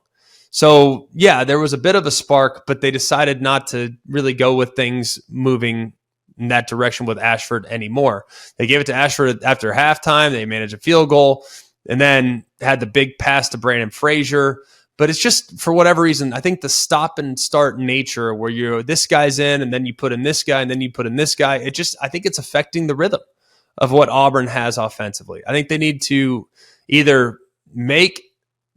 So, yeah, there was a bit of a spark, but they decided not to really go with things moving in that direction with Ashford anymore. They gave it to Ashford after halftime. They managed a field goal and then had the big pass to Brandon Frazier. But it's just, for whatever reason, I think the stop and start nature where this guy's in and then you put in this guy and then you put in this guy, I think it's affecting the rhythm of what Auburn has offensively. I think they need to either make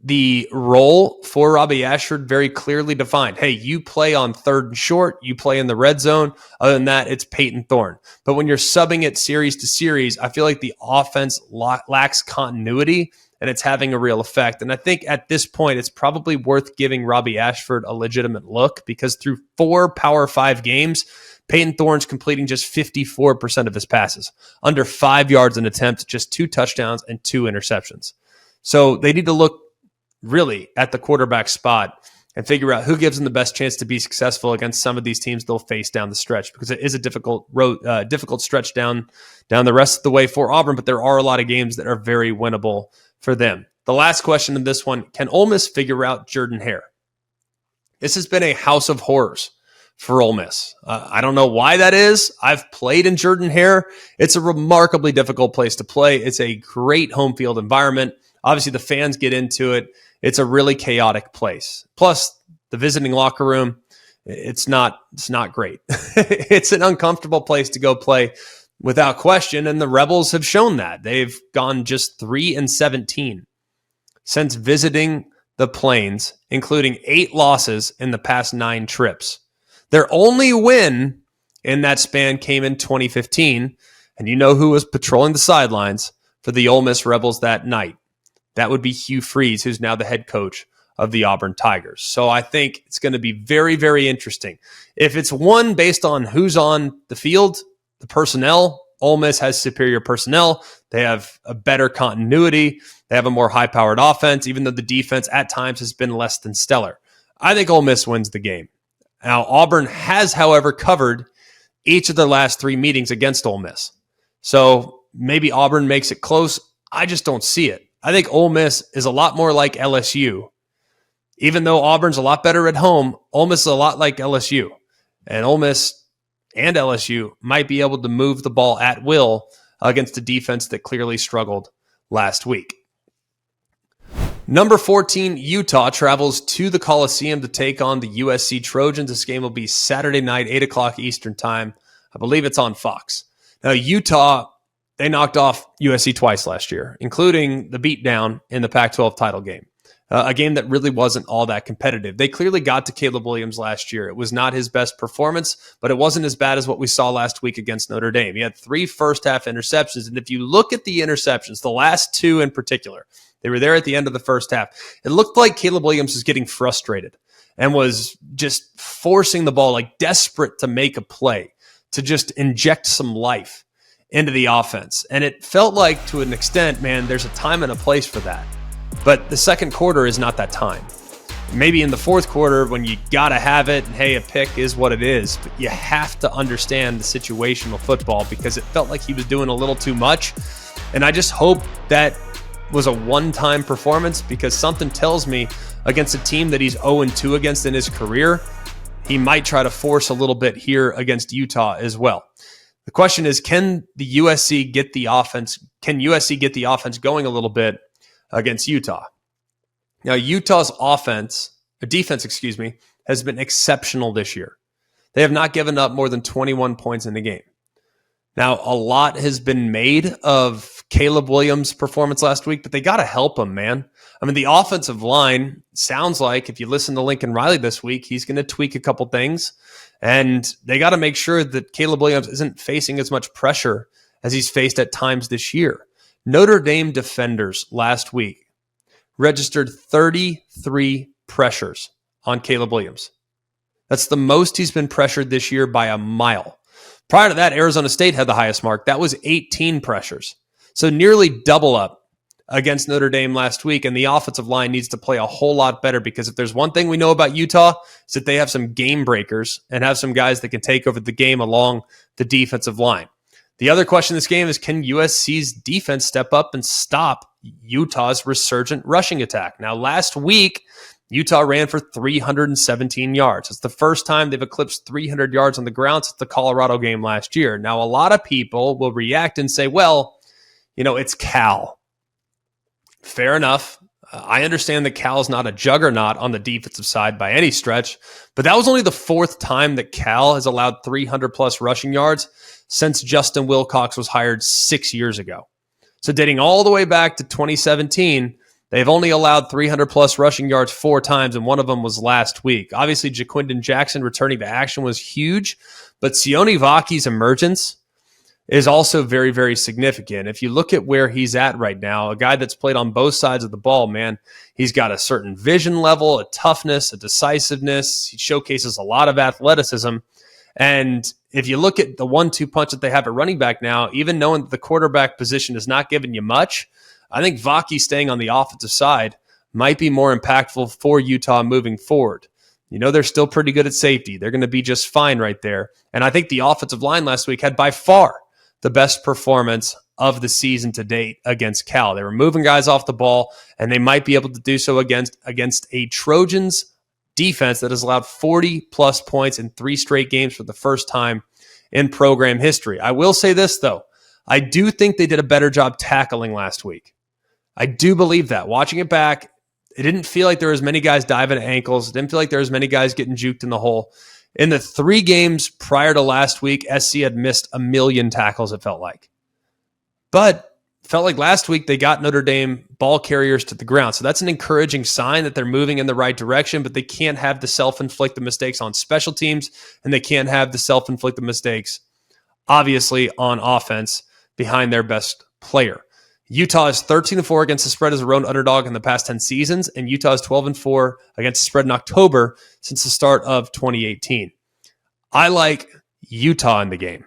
the role for Robbie Ashford very clearly defined. Hey, you play on 3rd and short, you play in the red zone. Other than that, it's Peyton Thorne. But when you're subbing it series to series, I feel like the offense lacks continuity, and it's having a real effect. And I think at this point, it's probably worth giving Robbie Ashford a legitimate look, because through 4 Power 5 games, Peyton Thorne's completing just 54% of his passes, under 5 yards an attempt, just 2 touchdowns and 2 interceptions. So they need to look really at the quarterback spot and figure out who gives them the best chance to be successful against some of these teams they'll face down the stretch, because it is a difficult stretch down the rest of the way for Auburn, but there are a lot of games that are very winnable for them. The last question in this one, can Ole Miss figure out Jordan Hare? This has been a house of horrors for Ole Miss. I don't know why that is. I've played in Jordan Hare. It's a remarkably difficult place to play. It's a great home field environment. Obviously, the fans get into it. It's a really chaotic place. Plus, the visiting locker room It's not great. It's an uncomfortable place to go play without question. And the Rebels have shown that. They've gone just 3-17 since visiting the Plains, including 8 losses in the past 9 trips. Their only win in that span came in 2015. And you know who was patrolling the sidelines for the Ole Miss Rebels that night? That would be Hugh Freeze, who's now the head coach of the Auburn Tigers. So I think it's going to be very, very interesting. If it's one based on who's on the field, the personnel, Ole Miss has superior personnel. They have a better continuity. They have a more high-powered offense, even though the defense at times has been less than stellar. I think Ole Miss wins the game. Now, Auburn has, however, covered each of their last 3 meetings against Ole Miss. So maybe Auburn makes it close. I just don't see it. I think Ole Miss is a lot more like LSU. Even though Auburn's a lot better at home, Ole Miss is a lot like LSU. And Ole Miss and LSU might be able to move the ball at will against a defense that clearly struggled last week. Number 14, Utah travels to the Coliseum to take on the USC Trojans. This game will be Saturday night, 8 o'clock Eastern time. I believe it's on Fox. Now, Utah, they knocked off USC twice last year, including the beatdown in the Pac-12 title game. A game that really wasn't all that competitive. They clearly got to Caleb Williams last year. It was not his best performance, but it wasn't as bad as what we saw last week against Notre Dame. He had 3 first-half interceptions, and if you look at the interceptions, the last 2 in particular, they were there at the end of the first half. It looked like Caleb Williams was getting frustrated and was just forcing the ball, like desperate to make a play, to just inject some life into the offense. And it felt like, to an extent, man, there's a time and a place for that. But the second quarter is not that time. Maybe in the fourth quarter when you got to have it, and hey, a pick is what it is. But you have to understand the situational football because it felt like he was doing a little too much. And I just hope that was a one-time performance because something tells me against a team that he's 0-2 against in his career, he might try to force a little bit here against Utah as well. The question is, can USC get the offense going a little bit against Utah? Now, Utah's defense, has been exceptional this year. They have not given up more than 21 points in the game. Now, a lot has been made of Caleb Williams' performance last week, but they got to help him, man. I mean, the offensive line sounds like, if you listen to Lincoln Riley this week, he's going to tweak a couple things, and they got to make sure that Caleb Williams isn't facing as much pressure as he's faced at times this year. Notre Dame defenders last week registered 33 pressures on Caleb Williams. That's the most he's been pressured this year by a mile. Prior to that, Arizona State had the highest mark. That was 18 pressures. So nearly double up against Notre Dame last week, and the offensive line needs to play a whole lot better because if there's one thing we know about Utah, it's that they have some game breakers and have some guys that can take over the game along the defensive line. The other question in this game is, can USC's defense step up and stop Utah's resurgent rushing attack? Now, last week, Utah ran for 317 yards. It's the first time they've eclipsed 300 yards on the ground since the Colorado game last year. Now, a lot of people will react and say, well, it's Cal. Fair enough. I understand that Cal's not a juggernaut on the defensive side by any stretch, but that was only the 4th time that Cal has allowed 300-plus rushing yards since Justin Wilcox was hired 6 years ago. So dating all the way back to 2017, they've only allowed 300-plus rushing yards 4 times, and one of them was last week. Obviously, Jaquindon Jackson returning to action was huge, but Sione Vaki's emergence is also very, very significant. If you look at where he's at right now, a guy that's played on both sides of the ball, man, he's got a certain vision level, a toughness, a decisiveness. He showcases a lot of athleticism. And if you look at the 1-2 punch that they have at running back now, even knowing that the quarterback position is not giving you much, I think Vaki staying on the offensive side might be more impactful for Utah moving forward. They're still pretty good at safety. They're going to be just fine right there. And I think the offensive line last week had by far the best performance of the season to date against Cal. They were moving guys off the ball, and they might be able to do so against a Trojans defense that has allowed 40-plus points in 3 straight games for the first time in program history. I will say this, though. I do think they did a better job tackling last week. I do believe that. Watching it back, it didn't feel like there were as many guys diving at ankles. It didn't feel like there were as many guys getting juked in the hole. In the 3 games prior to last week, SC had missed 1 million tackles, it felt like. But felt like last week they got Notre Dame ball carriers to the ground. So that's an encouraging sign that they're moving in the right direction, but they can't have the self-inflicted mistakes on special teams, and they can't have the self-inflicted mistakes, obviously, on offense behind their best player. Utah is 13-4 against the spread as a road underdog in the past 10 seasons, and Utah is 12-4 against the spread in October since the start of 2018. I like Utah in the game.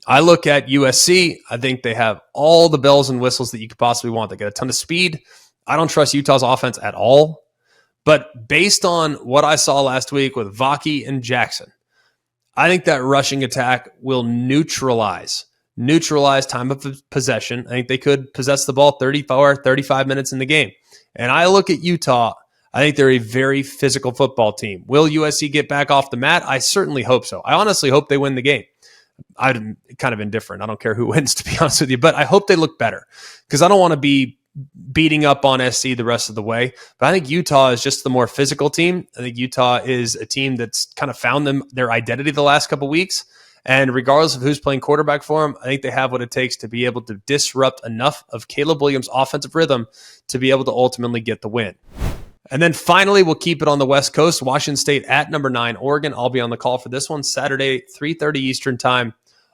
I look at USC. I think they have all the bells and whistles that you could possibly want. They got a ton of speed. I don't trust Utah's offense at all. But based on what I saw last week with Vaki and Jackson, I think that rushing attack will neutralize time of possession. I think they could possess the ball 35 minutes in the game. And I look at Utah. I think they're a very physical football team. Will USC get back off the mat? I certainly hope so. I honestly hope they win the game. I'm kind of indifferent. I don't care who wins, to be honest with you, but I hope they look better because I don't want to be beating up on SC the rest of the way. But I think Utah is just the more physical team. I think Utah is a team that's kind of found their identity the last couple of weeks. And regardless of who's playing quarterback for them, I think they have what it takes to be able to disrupt enough of Caleb Williams' offensive rhythm to be able to ultimately get the win. And then finally, we'll keep it on the West Coast. Washington State at number 9, Oregon. I'll be on the call for this one Saturday, 3:30 Eastern time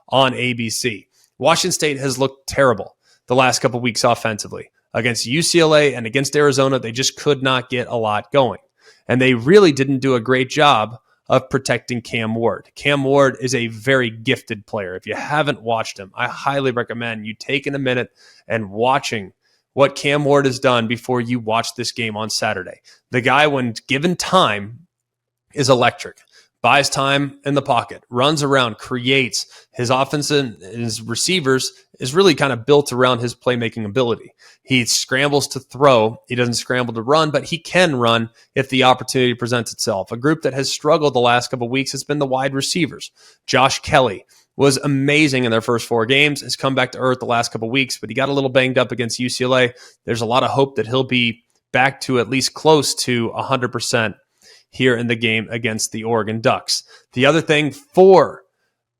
on ABC. Washington State has looked terrible the last couple weeks offensively. Against UCLA and against Arizona, they just could not get a lot going. And they really didn't do a great job of protecting Cam Ward. Cam Ward is a very gifted player. If you haven't watched him, I highly recommend you taking a minute and watching what Cam Ward has done before you watch this game on Saturday. The guy, when given time, is electric. Buys time in the pocket, runs around, creates. His offense and his receivers is really kind of built around his playmaking ability. He scrambles to throw. He doesn't scramble to run, but he can run if the opportunity presents itself. A group that has struggled the last couple of weeks has been the wide receivers. Josh Kelly was amazing in their first 4 games, has come back to earth the last couple of weeks, but he got a little banged up against UCLA. There's a lot of hope that he'll be back to at least close to 100% here in the game against the Oregon Ducks. The other thing for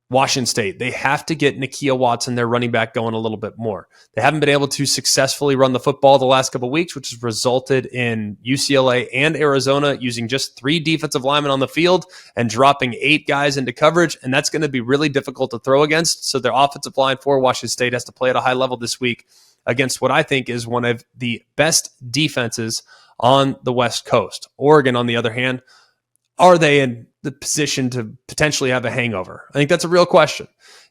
Washington State, they have to get Nakia Watson, their running back, going a little bit more. They haven't been able to successfully run the football the last couple of weeks, which has resulted in UCLA and Arizona using just 3 defensive linemen on the field and dropping 8 guys into coverage, and that's going to be really difficult to throw against. So their offensive line for Washington State has to play at a high level this week against what I think is one of the best defenses on the West Coast. Oregon, on the other hand, are they in the position to potentially have a hangover? I think that's a real question.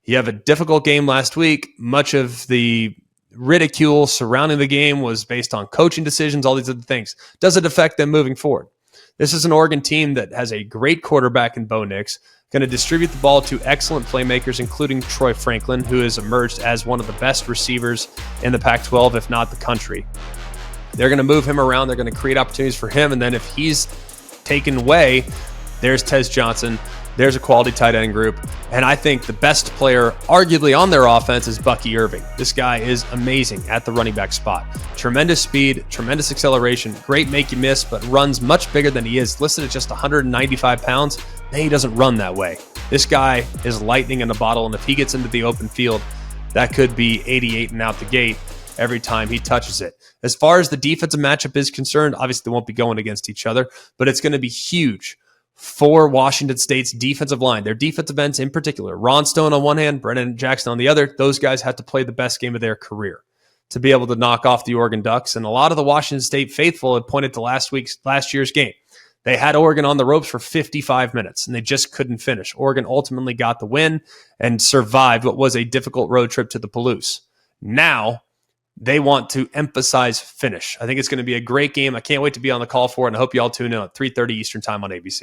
You have a difficult game last week. Much of the ridicule surrounding the game was based on coaching decisions, all these other things. Does it affect them moving forward? This is an Oregon team that has a great quarterback in Bo Nix, going to distribute the ball to excellent playmakers, including Troy Franklin, who has emerged as one of the best receivers in the Pac-12, if not the country. They're going to move him around. They're going to create opportunities for him. And then if he's taken away, there's Tez Johnson. There's a quality tight end group. And I think the best player, arguably, on their offense is Bucky Irving. This guy is amazing at the running back spot. Tremendous speed, tremendous acceleration, great make you miss, but runs much bigger than he is. Listed at just 195 pounds. And he doesn't run that way. This guy is lightning in a bottle. And if he gets into the open field, that could be 88 and out the gate every time he touches it. As far as the defensive matchup is concerned, obviously they won't be going against each other, but it's going to be huge for Washington State's defensive line. Their defensive ends in particular, Ron Stone on one hand, Brennan Jackson on the other. Those guys have to play the best game of their career to be able to knock off the Oregon Ducks. And a lot of the Washington State faithful had pointed to last year's game. They had Oregon on the ropes for 55 minutes, and they just couldn't finish. Oregon ultimately got the win and survived what was a difficult road trip to the Palouse. Now, they want to emphasize finish. I think it's going to be a great game. I can't wait to be on the call for it, and I hope you all tune in at 3:30 Eastern time on ABC.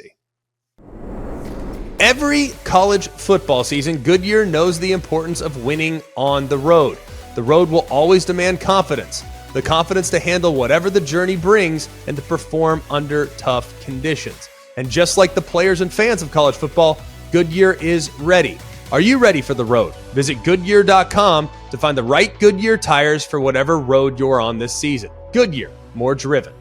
Every college football season, Goodyear knows the importance of winning on the road. The road will always demand confidence. The confidence to handle whatever the journey brings and to perform under tough conditions. And just like the players and fans of college football, Goodyear is ready. Are you ready for the road? Visit Goodyear.com to find the right Goodyear tires for whatever road you're on this season. Goodyear, more driven.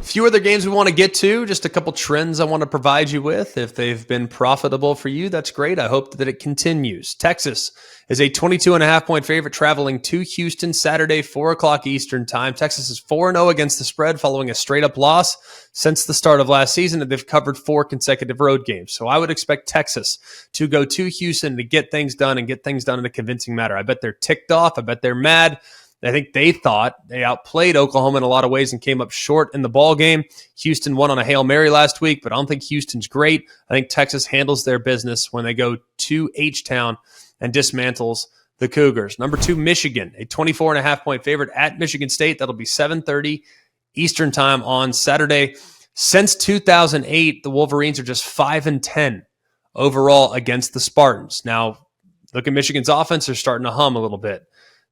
few other games we want to get to, just a couple trends I want to provide you with. If they've been profitable for you, that's great. I hope that it continues. Texas is a 22.5-point favorite traveling to Houston Saturday, 4 o'clock Eastern time. Texas is 4-0 against the spread following a straight-up loss since the start of last season, and they've covered 4 consecutive road games. So I would expect Texas to go to Houston to get things done and get things done in a convincing manner. I bet they're ticked off. I bet they're mad. I think they thought they outplayed Oklahoma in a lot of ways and came up short in the ball game. Houston won on a Hail Mary last week, but I don't think Houston's great. I think Texas handles their business when they go to H-Town and dismantles the Cougars. Number 2, Michigan, a 24.5-point favorite at Michigan State. That'll be 7:30 Eastern time on Saturday. Since 2008, the Wolverines are just 5-10 overall against the Spartans. Now, look at Michigan's offense. They're starting to hum a little bit.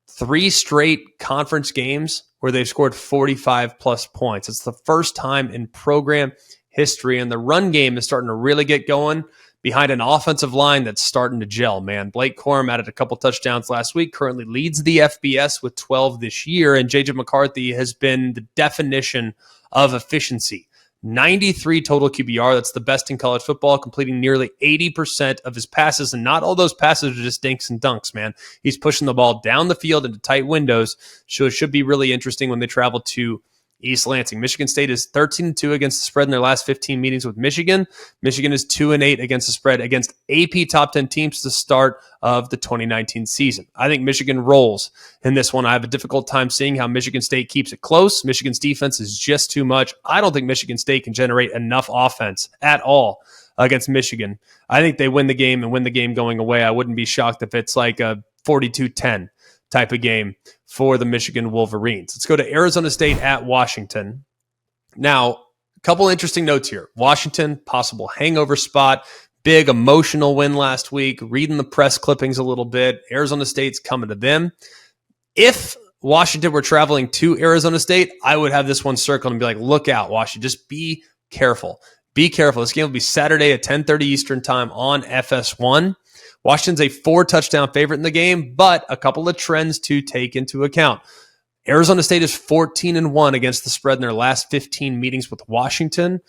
3 straight conference games where they've scored 45-plus points. It's the first time in program history, and the run game is starting to really get going behind an offensive line that's starting to gel, man. Blake Corum added a couple touchdowns last week, currently leads the FBS with 12 this year, and J.J. McCarthy has been the definition of efficiency. 93 total QBR. That's the best in college football, completing nearly 80% of his passes. And not all those passes are just dinks and dunks, man. He's pushing the ball down the field into tight windows. So it should be really interesting when they travel to East Lansing. Michigan State is 13-2 against the spread in their last 15 meetings with Michigan. Michigan is 2-8 against the spread against AP top 10 teams to the start of the 2019 season. I think Michigan rolls in this one. I have a difficult time seeing how Michigan State keeps it close. Michigan's defense is just too much. I don't think Michigan State can generate enough offense at all against Michigan. I think they win the game and win the game going away. I wouldn't be shocked if it's like a 42-10 type of game for the Michigan Wolverines. Let's go to Arizona State at Washington. Now, a couple interesting notes here. Washington, possible hangover spot, big emotional win last week, reading the press clippings a little bit. Arizona State's coming to them. If Washington were traveling to Arizona State, I would have this one circled and be like, look out, Washington. Just be careful. Be careful. This game will be Saturday at 10:30 Eastern time on FS1. Washington's a 4-touchdown favorite in the game, but a couple of trends to take into account. Arizona State is 14-1 against the spread in their last 15 meetings with Washington.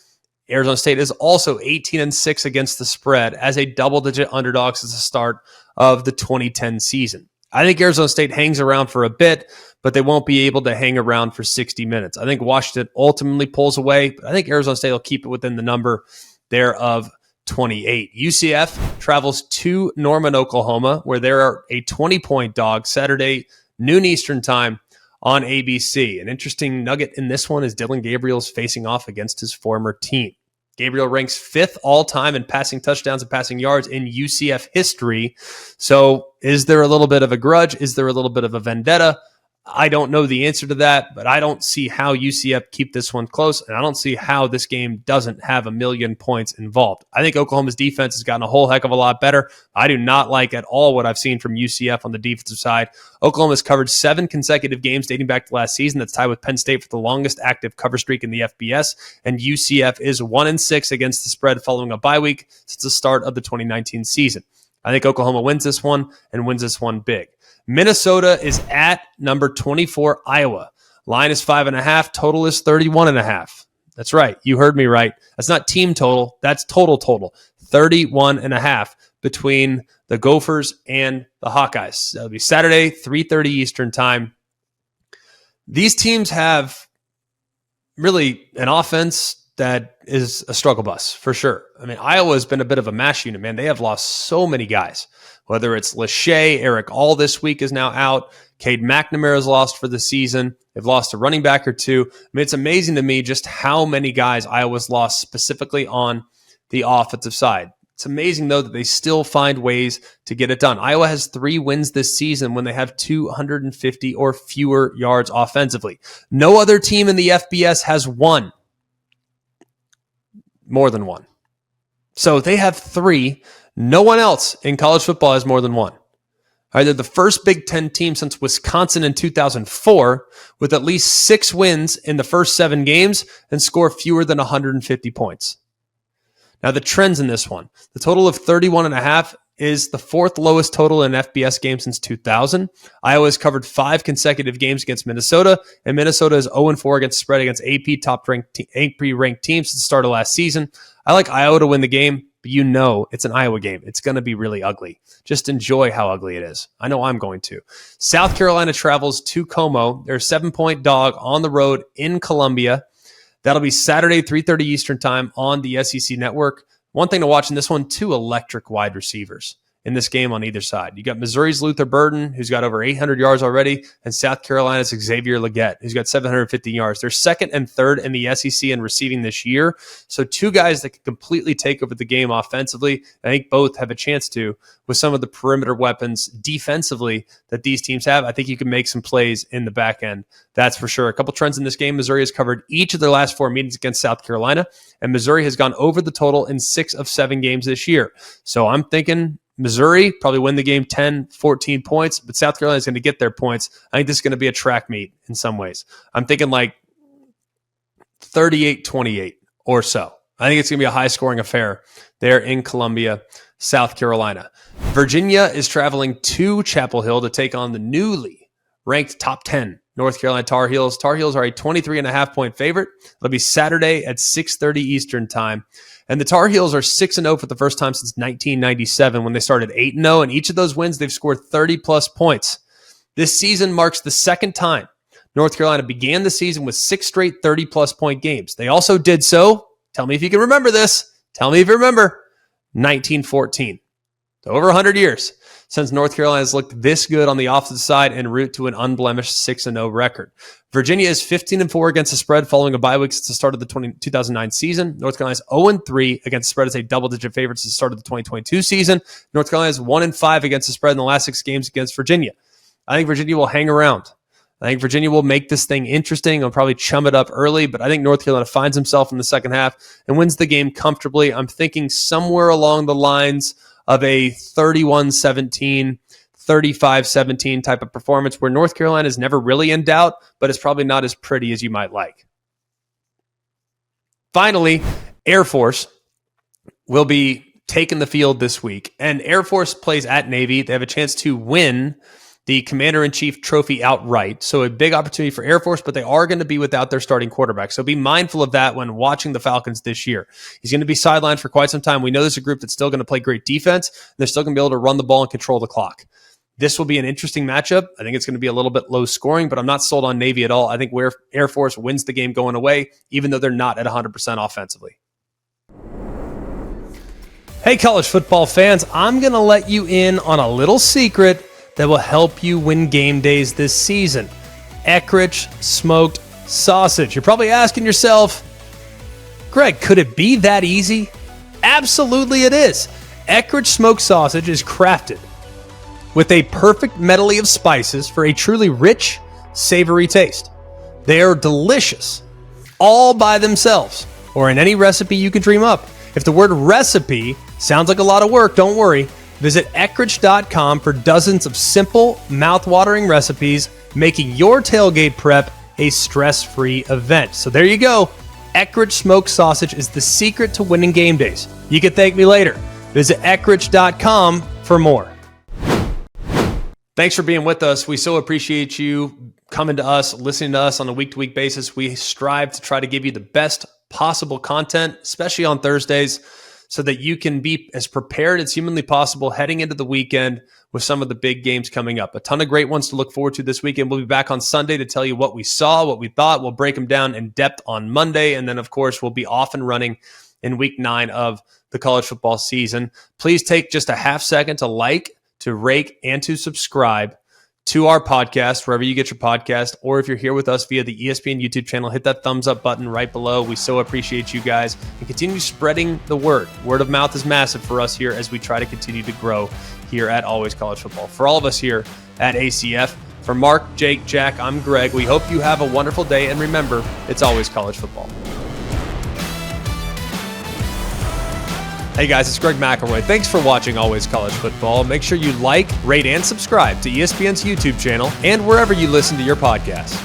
Arizona State is also 18-6 against the spread as a double-digit underdog since the start of the 2010 season. I think Arizona State hangs around for a bit, but they won't be able to hang around for 60 minutes. I think Washington ultimately pulls away, but I think Arizona State will keep it within the number there of 28. UCF travels to Norman, Oklahoma, where they are a 20-point dog Saturday, noon Eastern time on ABC. An interesting nugget in this one is Dylan Gabriel's facing off against his former team. Gabriel ranks 5th all-time in passing touchdowns and passing yards in UCF history. So is there a little bit of a grudge? Is there a little bit of a vendetta? I don't know the answer to that, but I don't see how UCF keep this one close, and I don't see how this game doesn't have a million points involved. I think Oklahoma's defense has gotten a whole heck of a lot better. I do not like at all what I've seen from UCF on the defensive side. Oklahoma's covered 7 consecutive games dating back to last season. That's tied with Penn State for the longest active cover streak in the FBS, and UCF is 1-6 against the spread following a bye week since the start of the 2019 season. I think Oklahoma wins this one and wins this one big. Minnesota is at number 24, Iowa. Line is 5.5. Total is 31.5. That's right. You heard me right. That's not team total. That's total. 31.5 between the Gophers and the Hawkeyes. That'll be Saturday, 3:30 Eastern time. These teams have really an offense that is a struggle bus for sure. I mean, Iowa has been a bit of a mash unit, man. They have lost so many guys. Whether it's Lachey, Eric All this week is now out. Cade McNamara is lost for the season. They've lost a running back or two. I mean, it's amazing to me just how many guys Iowa's lost specifically on the offensive side. It's amazing, though, that they still find ways to get it done. Iowa has 3 wins this season when they have 250 or fewer yards offensively. No other team in the FBS has one. More than one. So they have 3. No one else in college football has more than 1. All right, they're the first Big Ten team since Wisconsin in 2004 with at least 6 wins in the first 7 games and score fewer than 150 points. Now, the trends in this one. The total of 31.5 is the fourth lowest total in an FBS game since 2000. Iowa has covered 5 consecutive games against Minnesota, and Minnesota is 0-4 against the spread against AP top-ranked teams since the start of last season. I like Iowa to win the game, but you know it's an Iowa game. It's going to be really ugly. Just enjoy how ugly it is. I know I'm going to. South Carolina travels to Como. They're a 7-point dog on the road in Columbia. That'll be Saturday, 3:30 Eastern time on the SEC Network. One thing to watch in this one, 2 electric wide receivers in this game on either side. You got Missouri's Luther Burden, who's got over 800 yards already, and South Carolina's Xavier Legette, who's got 750 yards. They're second and third in the SEC in receiving this year. So 2 guys that could completely take over the game offensively. I think both have a chance to with some of the perimeter weapons defensively that these teams have. I think you can make some plays in the back end. That's for sure. A couple trends in this game. Missouri has covered each of their last 4 meetings against South Carolina, and Missouri has gone over the total in 6 of 7 games this year. So I'm thinking Missouri probably win the game 10, 14 points, but South Carolina is going to get their points. I think this is going to be a track meet in some ways. I'm thinking like 38-28 or so. I think it's going to be a high-scoring affair there in Columbia, South Carolina. Virginia is traveling to Chapel Hill to take on the newly ranked top 10 North Carolina Tar Heels. Tar Heels are a 23.5-point favorite. It'll be Saturday at 6:30 Eastern time. And the Tar Heels are 6-0 for the first time since 1997 when they started 8-0. And each of those wins, they've scored 30-plus points. This season marks the second time North Carolina began the season with 6 straight 30-plus point games. They also did so, tell me if you can remember this, tell me if you remember, 1914. So over 100 years since North Carolina has looked this good on the offensive side en route to an unblemished 6-0 record. Virginia is 15-4 against the spread following a bye week since the start of the 2009 season. North Carolina is 0-3 against the spread as a double-digit favorite since the start of the 2022 season. North Carolina is 1-5 against the spread in the last 6 games against Virginia. I think Virginia will hang around. I think Virginia will make this thing interesting. I'll probably chum it up early, but I think North Carolina finds himself in the second half and wins the game comfortably. I'm thinking somewhere along the lines of a 31-17, 35-17 type of performance where North Carolina is never really in doubt, but it's probably not as pretty as you might like. Finally, Air Force will be taking the field this week, and Air Force plays at Navy. They have a chance to win the Commander-in-Chief trophy outright. So a big opportunity for Air Force, but they are going to be without their starting quarterback. So be mindful of that when watching the Falcons this year. He's going to be sidelined for quite some time. We know there's a group that's still going to play great defense. And they're still going to be able to run the ball and control the clock. This will be an interesting matchup. I think it's going to be a little bit low scoring, but I'm not sold on Navy at all. I think where Air Force wins the game going away, even though they're not at 100% offensively. Hey, college football fans, I'm going to let you in on a little secret that will help you win game days this season. Eckrich smoked sausage. You're probably asking yourself, Greg, could it be that easy? Absolutely it is. Eckrich smoked sausage is crafted with a perfect medley of spices for a truly rich, savory taste. They are delicious all by themselves or in any recipe you can dream up. If the word recipe sounds like a lot of work, don't worry. Visit Eckrich.com for dozens of simple, mouth-watering recipes, making your tailgate prep a stress-free event. So there you go. Eckrich smoked sausage is the secret to winning game days. You can thank me later. Visit Eckrich.com for more. Thanks for being with us. We so appreciate you coming to us, listening to us on a week-to-week basis. We strive to try to give you the best possible content, especially on Thursdays, so that you can be as prepared as humanly possible heading into the weekend with some of the big games coming up. A ton of great ones to look forward to this weekend. We'll be back on Sunday to tell you what we saw, what we thought. We'll break them down in depth on Monday. And then, of course, we'll be off and running in week 9 of the college football season. Please take just a half second to like, to rate, and to subscribe to our podcast, wherever you get your podcast, or if you're here with us via the ESPN YouTube channel, hit that thumbs up button right below. We so appreciate you guys, and continue spreading the word. Word of mouth is massive for us here as we try to continue to grow here at Always College Football. For all of us here at ACF, for Mark, Jake, Jack, I'm Greg. We hope you have a wonderful day, and remember, it's always college football. Hey guys, it's Greg McElroy. Thanks for watching Always College Football. Make sure you like, rate, and subscribe to ESPN's YouTube channel and wherever you listen to your podcasts.